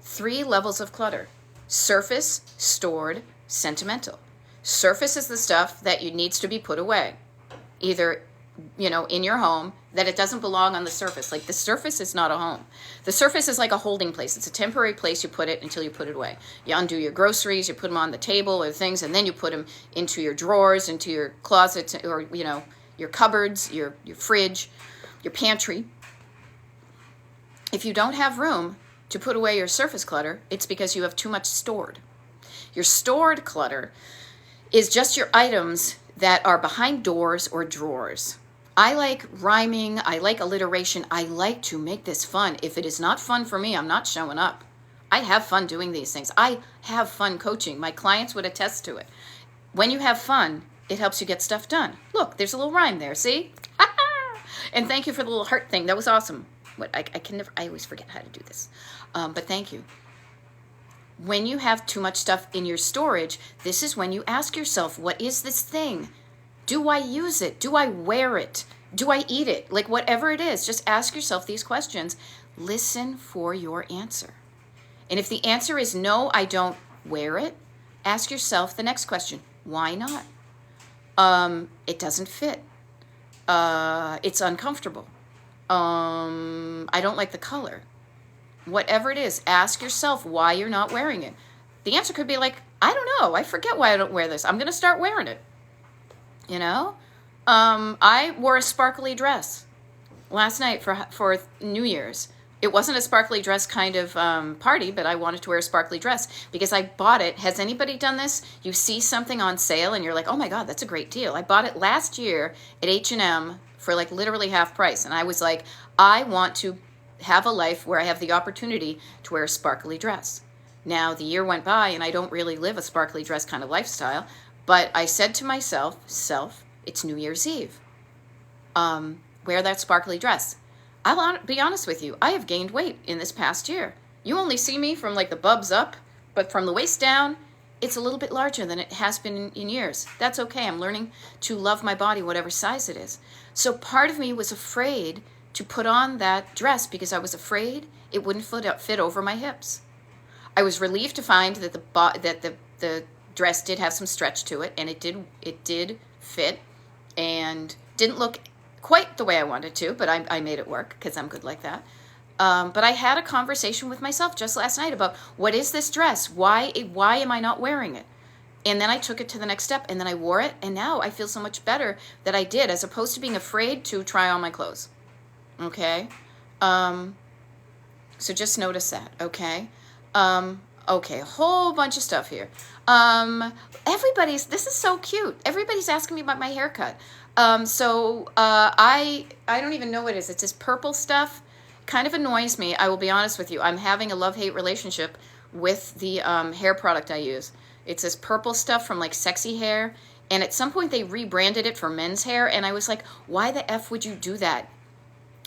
3 levels of clutter. Surface, stored, sentimental. Surface is the stuff that needs to be put away. Either, in your home, that it doesn't belong on the surface. Like the surface is not a home. The surface is like a holding place. It's a temporary place you put it until you put it away. You undo your groceries, you put them on the table or things, and then you put them into your drawers, into your closets, or, your cupboards, your fridge, your pantry. If you don't have room to put away your surface clutter, it's because you have too much stored. Your stored clutter is just your items that are behind doors or drawers. I like rhyming. I like alliteration. I like to make this fun. If it is not fun for me, I'm not showing up. I have fun doing these things. I have fun coaching. My clients would attest to it. When you have fun, it helps you get stuff done. Look, there's a little rhyme there. See? And thank you for the little heart thing. That was awesome. I always forget how to do this. But thank you. When you have too much stuff in your storage, this is when you ask yourself, what is this thing? Do I use it? Do I wear it? Do I eat it? Like whatever it is, just ask yourself these questions. Listen for your answer. And if the answer is no, I don't wear it, ask yourself the next question. Why not? It doesn't fit. It's uncomfortable. I don't like the color. Whatever it is, ask yourself why you're not wearing it. The answer could be like, I don't know. I forget why I don't wear this. I'm going to start wearing it. You know? I wore a sparkly dress last night for New Year's. It wasn't a sparkly dress kind of party, but I wanted to wear a sparkly dress because I bought it. Has anybody done this? You see something on sale and you're like, oh my God, that's a great deal. I bought it last year at H&M for like literally half price. And I was like, I want to have a life where I have the opportunity to wear a sparkly dress. Now, the year went by and I don't really live a sparkly dress kind of lifestyle, but I said to myself, it's New Year's Eve. Wear that sparkly dress. I'll be honest with you, I have gained weight in this past year. You only see me from like the bubs up, but from the waist down, it's a little bit larger than it has been in years. That's okay. I'm learning to love my body, whatever size it is. So part of me was afraid to put on that dress because I was afraid it wouldn't fit over my hips. I was relieved to find that the dress did have some stretch to it, and it did fit, and didn't look quite the way I wanted to, but I made it work because I'm good like that. But I had a conversation with myself just last night about what is this dress? Why am I not wearing it? And then I took it to the next step, and then I wore it, and now I feel so much better that I did, as opposed to being afraid to try on my clothes. Okay? So just notice that, okay? Okay, a whole bunch of stuff here. This is so cute. Everybody's asking me about my haircut. I don't even know what it is. It's this purple stuff. Kind of annoys me. I will be honest with you. I'm having a love-hate relationship with the hair product I use. It's this purple stuff from like Sexy Hair. And at some point they rebranded it for men's hair. And I was like, why the F would you do that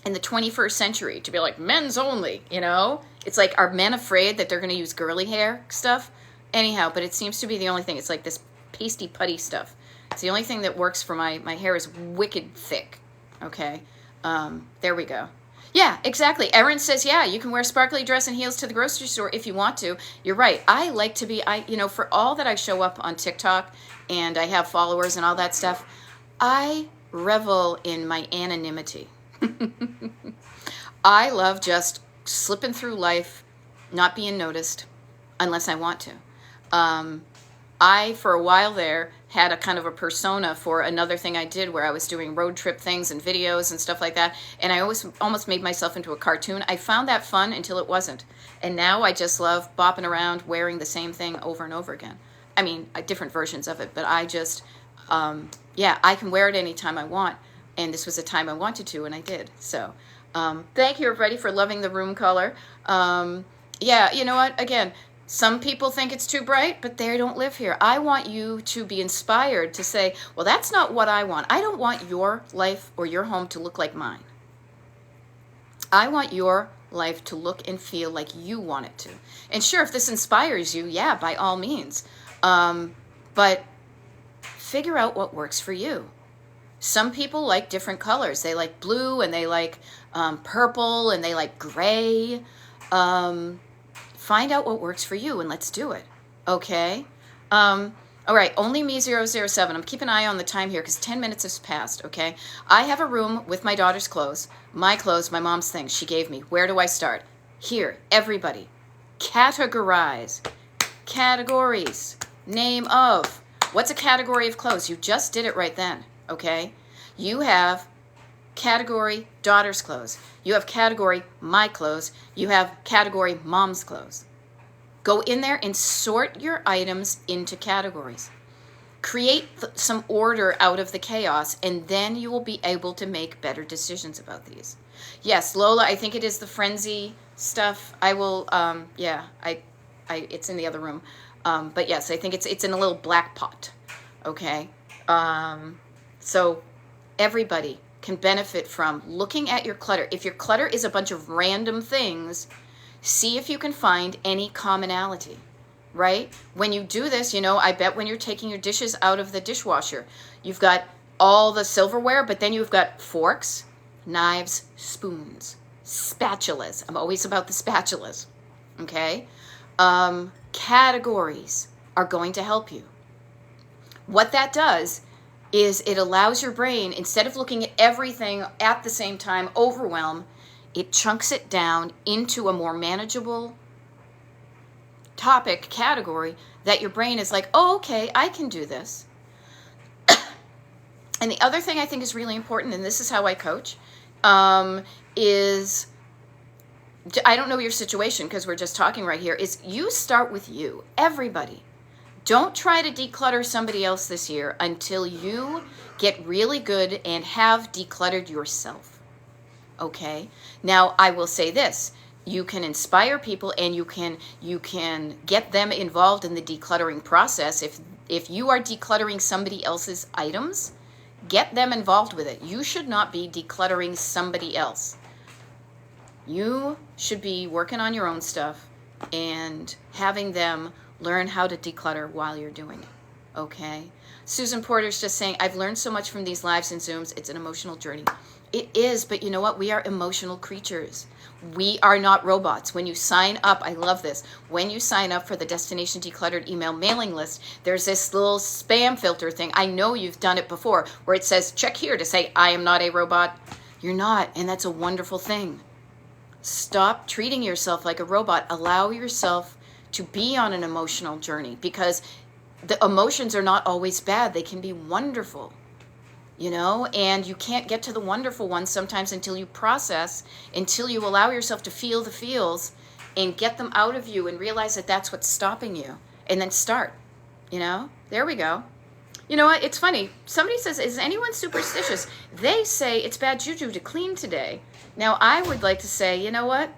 in the 21st century? To be like, men's only, you know? It's like, are men afraid that they're going to use girly hair stuff? Anyhow, but it seems to be the only thing. It's like this pasty putty stuff. It's the only thing that works for my hair is wicked thick. Okay? There we go. Yeah, exactly. Erin says, yeah, you can wear a sparkly dress and heels to the grocery store if you want to. You're right. I like to be, for all that I show up on TikTok and I have followers and all that stuff, I revel in my anonymity. I love just slipping through life, not being noticed unless I want to. I, for a while there, had a kind of a persona for another thing I did where I was doing road trip things and videos and stuff like that. And I almost made myself into a cartoon. I found that fun until it wasn't. And now I just love bopping around wearing the same thing over and over again. I mean, different versions of it. But I just, I can wear it anytime I want. And this was a time I wanted to, and I did. So thank you, everybody, for loving the room color. Yeah, you know what? Again, some people think it's too bright, but they don't live here. I want you to be inspired to say, well, that's not what I want. I don't want your life or your home to look like mine. I want your life to look and feel like you want it to. And sure, if this inspires you, yeah, by all means. But figure out what works for you. Some people like different colors. They like blue, and they like purple, and they like gray. Find out what works for you, and let's do it. Okay? All right, only me 007. I'm keeping an eye on the time here because 10 minutes has passed, okay? I have a room with my daughter's clothes, my mom's things she gave me. Where do I start? Here, everybody. Categorize. Categories. Name of. What's a category of clothes? You just did it right then, okay? You have category daughter's clothes. You have category my clothes. You have category mom's clothes. Go in there and sort your items into categories. Create some order out of the chaos, and then you will be able to make better decisions about these. Yes, Lola, I think it is the frenzy stuff. I will, it's in the other room. But yes, I think it's in a little black pot. Okay? So everybody can benefit from looking at your clutter. If your clutter is a bunch of random things, see if you can find any commonality, right? When you do this, I bet when you're taking your dishes out of the dishwasher, you've got all the silverware, but then you've got forks, knives, spoons, spatulas. I'm always about the spatulas, okay? Categories are going to help you. What that does is it allows your brain, instead of looking at everything at the same time, overwhelm, it chunks it down into a more manageable topic category that your brain is like, oh, okay, I can do this. And the other thing I think is really important, and this is how I coach, is, I don't know your situation because we're just talking right here, is you start with you, everybody. Don't try to declutter somebody else this year until you get really good and have decluttered yourself. Okay? Now, I will say this. You can inspire people and you can get them involved in the decluttering process. If you are decluttering somebody else's items, get them involved with it. You should not be decluttering somebody else. You should be working on your own stuff and having them learn how to declutter while you're doing it. Okay? Susan Porter's just saying, I've learned so much from these lives and Zooms. It's an emotional journey. It is, but you know what? We are emotional creatures. We are not robots. When you sign up, I love this. When you sign up for the Destination Decluttered email mailing list, there's this little spam filter thing. I know you've done it before, where it says, check here to say, I am not a robot. You're not, and that's a wonderful thing. Stop treating yourself like a robot. Allow yourself to be on an emotional journey, because the emotions are not always bad. They can be wonderful. You know, and you can't get to the wonderful ones sometimes until you process, until you allow yourself to feel the feels and get them out of you and realize that that's what's stopping you, and then start. You know, there we go. You know what? It's funny. Somebody says, is anyone superstitious? They say it's bad juju to clean today. Now, I would like to say, you know what?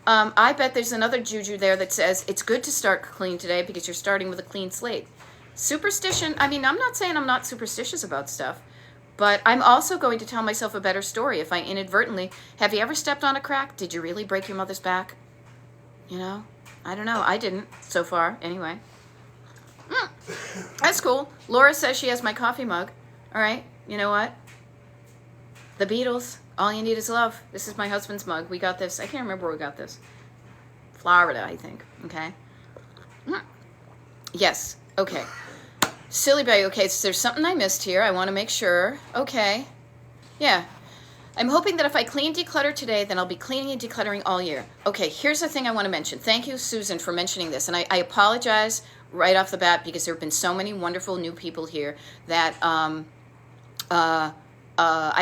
I bet there's another juju there that says it's good to start clean today because you're starting with a clean slate. Superstition, I mean, I'm not saying I'm not superstitious about stuff. But I'm also going to tell myself a better story if I inadvertently, have you ever stepped on a crack? Did you really break your mother's back? You know, I don't know. I didn't so far anyway. That's cool. Laura says she has my coffee mug. All right. You know what? The Beatles. All you need is love. This is my husband's mug. We got this. I can't remember where we got this. Florida, I think. Okay. Yes. Okay. Silly Bay, okay, so there's something I missed here. I want to make sure. Okay. Yeah. I'm hoping that if I clean declutter today, then I'll be cleaning and decluttering all year. Okay, here's the thing I want to mention. Thank you, Susan, for mentioning this. And I apologize right off the bat because there have been so many wonderful new people here that I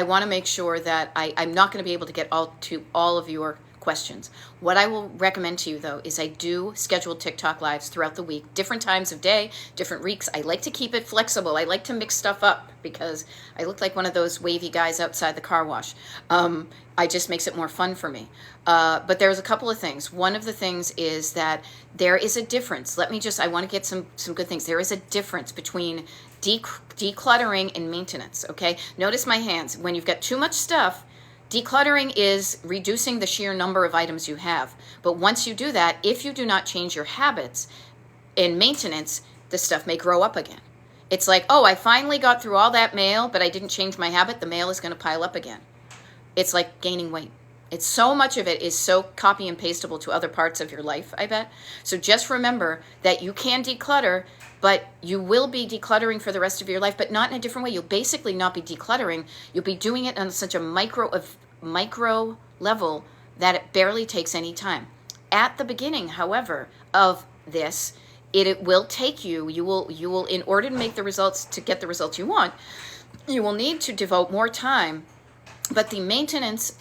want to make sure that I'm not going to be able to get to all of your questions. What I will recommend to you, though, is I do schedule TikTok lives throughout the week, different times of day, different weeks. I like to keep it flexible. I like to mix stuff up because I look like one of those wavy guys outside the car wash. I just makes it more fun for me. But there's a couple of things. One of the things is that there is a difference. I want to get some good things. There is a difference between decluttering and maintenance, okay? Notice my hands. When you've got too much stuff, decluttering is reducing the sheer number of items you have. But once you do that, if you do not change your habits in maintenance, the stuff may grow up again. It's like, oh, I finally got through all that mail, but I didn't change my habit. The mail is going to pile up again. It's like gaining weight. It's so much of it is so copy and pastable to other parts of your life, I bet. So just remember that you can declutter, but you will be decluttering for the rest of your life, but not in a different way. You'll basically not be decluttering. You'll be doing it on such a micro level that it barely takes any time. At the beginning, however, of this, it will take you will, in order to make the results, to get the results you want, you will need to devote more time. But the maintenance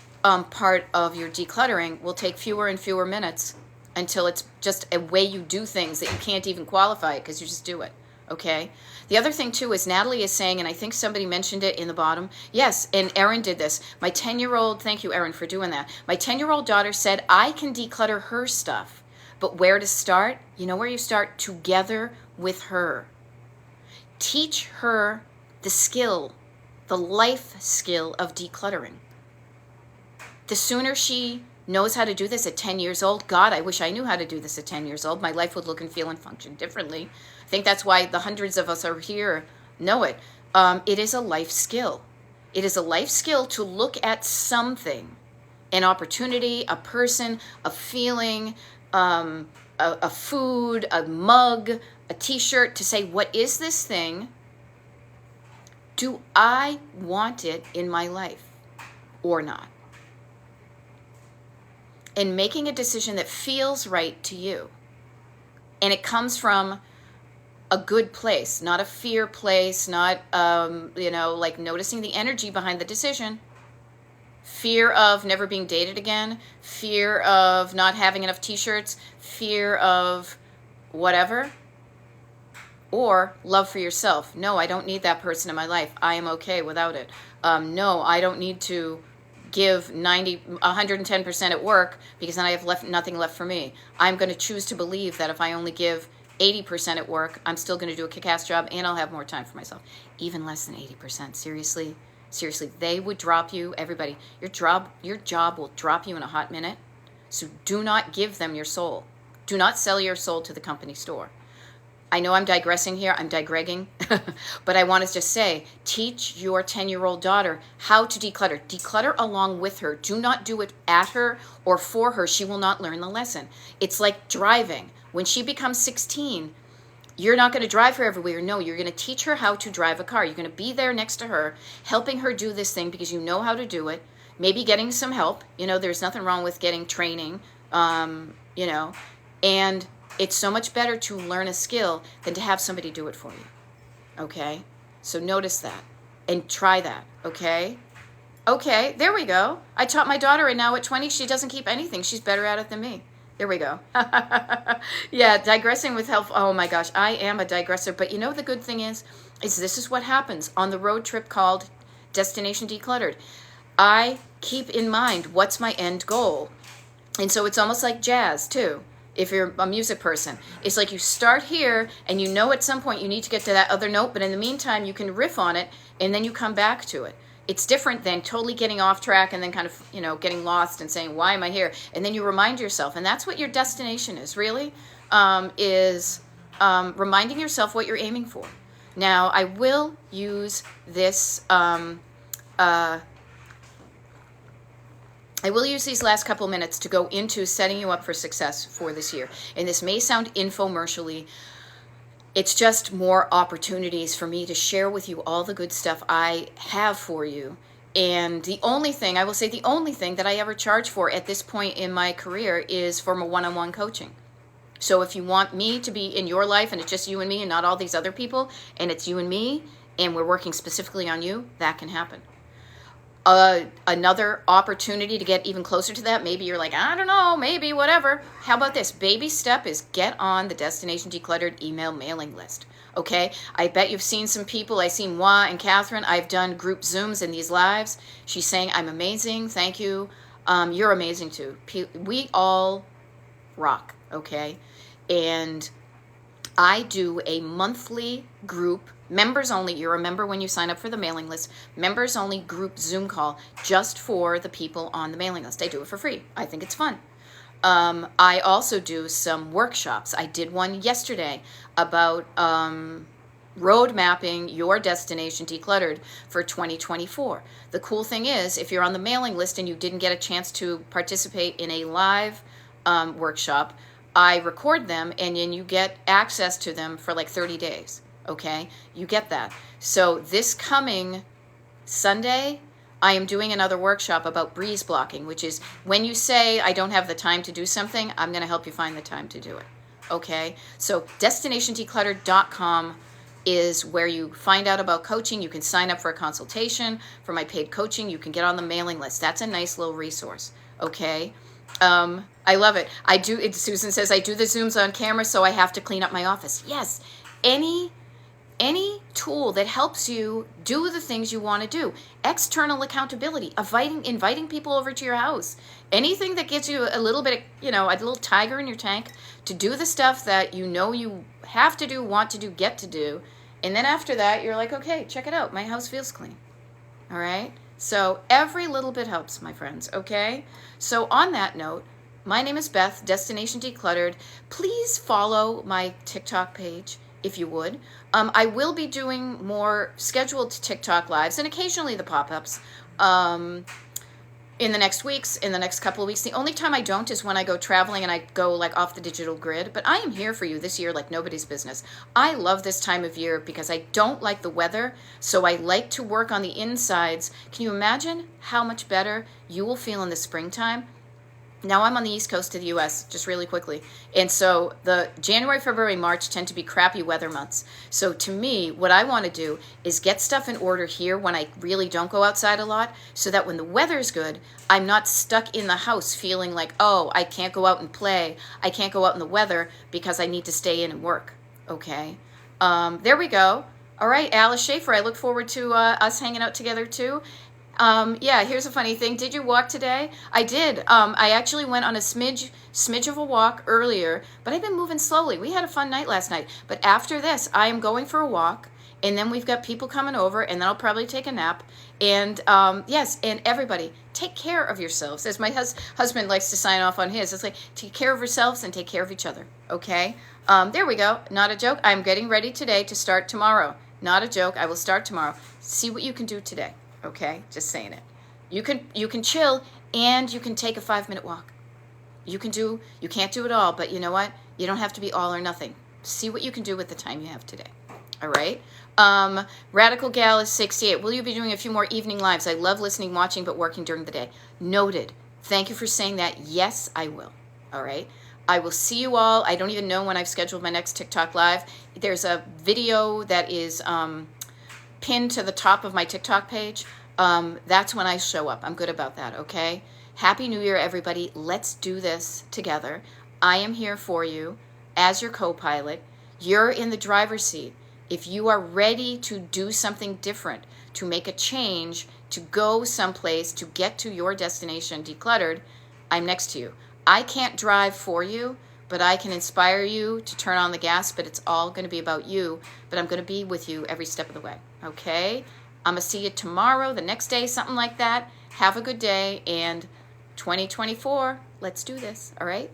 part of your decluttering will take fewer and fewer minutes until it's just a way you do things that you can't even qualify it because you just do it, okay? The other thing, too, is Natalie is saying, and I think somebody mentioned it in the bottom, yes, and Erin did this. My 10-year-old, thank you, Erin, for doing that. My 10-year-old daughter said, I can declutter her stuff, but where to start? You know where you start? Together with her. Teach her the skill, the life skill of decluttering. The sooner she knows how to do this at 10 years old, God, I wish I knew how to do this at 10 years old. My life would look and feel and function differently. I think that's why the hundreds of us are here know it. It is a life skill. It is a life skill to look at something, an opportunity, a person, a feeling, a food, a mug, a t-shirt, to say, what is this thing? Do I want it in my life or not? And making a decision that feels right to you. And it comes from a good place, not a fear place, not, like noticing the energy behind the decision. Fear of never being dated again, fear of not having enough t-shirts, fear of whatever, or love for yourself. No, I don't need that person in my life. I am okay without it. No, I don't need to give 110% at work because then I have nothing left for me. I'm going to choose to believe that if I only give 80% at work, I'm still going to do a kick-ass job and I'll have more time for myself. Even less than 80%. Seriously, they would drop you. Everybody, your job will drop you in a hot minute. So do not give them your soul. Do not sell your soul to the company store. I know I'm digressing here. I'm digregging. But I want to just say, teach your 10-year-old daughter how to declutter. Declutter along with her. Do not do it at her or for her. She will not learn the lesson. It's like driving. When she becomes 16, you're not going to drive her everywhere. No, you're going to teach her how to drive a car. You're going to be there next to her, helping her do this thing because you know how to do it. Maybe getting some help. There's nothing wrong with getting training, and it's so much better to learn a skill than to have somebody do it for you. Okay? So notice that and try that. Okay? Okay, there we go. I taught my daughter, and now at 20, she doesn't keep anything. She's better at it than me. There we go. Yeah, digressing with health. Oh my gosh, I am a digresser. But the good thing is this is what happens on the road trip called Destination Decluttered. I keep in mind what's my end goal. And so it's almost like jazz too. If you're a music person, it's like you start here and at some point you need to get to that other note, but in the meantime you can riff on it and then you come back to it. It's different than totally getting off track and then kind of, getting lost and saying, why am I here? And then you remind yourself, and that's what your destination is really, reminding yourself what you're aiming for. Now, I will use this, I will use these last couple minutes to go into setting you up for success for this year. And this may sound infomercially. It's just more opportunities for me to share with you all the good stuff I have for you. And the only thing that I ever charge for at this point in my career is for my one-on-one coaching. So if you want me to be in your life and it's just you and me and not all these other people, and it's you and me, and we're working specifically on you, that can happen. Another opportunity to get even closer to that, maybe you're like, I don't know, maybe, whatever. How about this? Baby step is get on the Destination Decluttered email mailing list, okay? I bet you've seen some people. I've seen Wa and Catherine. I've done group Zooms in these lives. She's saying, I'm amazing, thank you. You're amazing too. We all rock, okay? And I do a monthly group members only, you remember when you sign up for the mailing list, members only group Zoom call just for the people on the mailing list. I do it for free. I think it's fun. I also do some workshops. I did one yesterday about road mapping your Destination Decluttered for 2024. The cool thing is, if you're on the mailing list and you didn't get a chance to participate in a live workshop, I record them and then you get access to them for like 30 days. Okay, you get that. So this coming Sunday, I am doing another workshop about breeze blocking, which is when you say, I don't have the time to do something, I'm going to help you find the time to do it. Okay, so destinationdecluttered.com is where you find out about coaching. You can sign up for a consultation for my paid coaching. You can get on the mailing list. That's a nice little resource. Okay. I love it. Susan says, I do the Zooms on camera, so I have to clean up my office. Yes. Any tool that helps you do the things you want to do. External accountability, inviting people over to your house. Anything that gets you a little bit, a little tiger in your tank to do the stuff that you have to do, want to do, get to do. And then after that, you're like, okay, check it out. My house feels clean. All right? So every little bit helps, my friends, okay? So on that note, my name is Beth, Destination Decluttered. Please follow my TikTok page, if you would. I will be doing more scheduled TikTok lives and occasionally the pop-ups. in the next weeks, in the next couple of weeks. The only time I don't is when I go traveling and I go like off the digital grid. But I am here for you this year like nobody's business. I love this time of year because I don't like the weather, so I like to work on the insides. Can you imagine how much better you will feel in the springtime? Now I'm on the east coast of the U.S., just really quickly. And so the January, February, March tend to be crappy weather months. So to me, what I want to do is get stuff in order here when I really don't go outside a lot, so that when the weather's good, I'm not stuck in the house feeling like, oh, I can't go out and play. I can't go out in the weather because I need to stay in and work. Okay? There we go. All right, Alice Schaefer, I look forward to us hanging out together too. Yeah, here's a funny thing. Did you walk today? I did. I actually went on a smidge of a walk earlier, but I've been moving slowly. We had a fun night last night. But after this, I am going for a walk, and then we've got people coming over, and then I'll probably take a nap. And yes, and everybody, take care of yourselves. As my husband likes to sign off on his, it's like, take care of yourselves and take care of each other, okay? There we go. Not a joke. I'm getting ready today to start tomorrow. Not a joke. I will start tomorrow. See what you can do today. Okay, just saying it. You can chill, and you can take a 5-minute walk. You can't do it all, but you know what? You don't have to be all or nothing. See what you can do with the time you have today. All right. Radical Gal is 68. Will you be doing a few more evening lives? I love listening, watching, but working during the day. Noted. Thank you for saying that. Yes, I will. All right. I will see you all. I don't even know when I've scheduled my next TikTok live. There's a video that is pinned to the top of my TikTok page. That's when I show up. I'm good about that, okay? Happy New Year, everybody. Let's do this together. I am here for you as your co-pilot. You're in the driver's seat. If you are ready to do something different, to make a change, to go someplace, to get to your destination decluttered, I'm next to you. I can't drive for you, but I can inspire you to turn on the gas, but it's all going to be about you. But I'm going to be with you every step of the way, okay? I'm going to see you tomorrow, the next day, something like that. Have a good day, and 2024, let's do this, all right?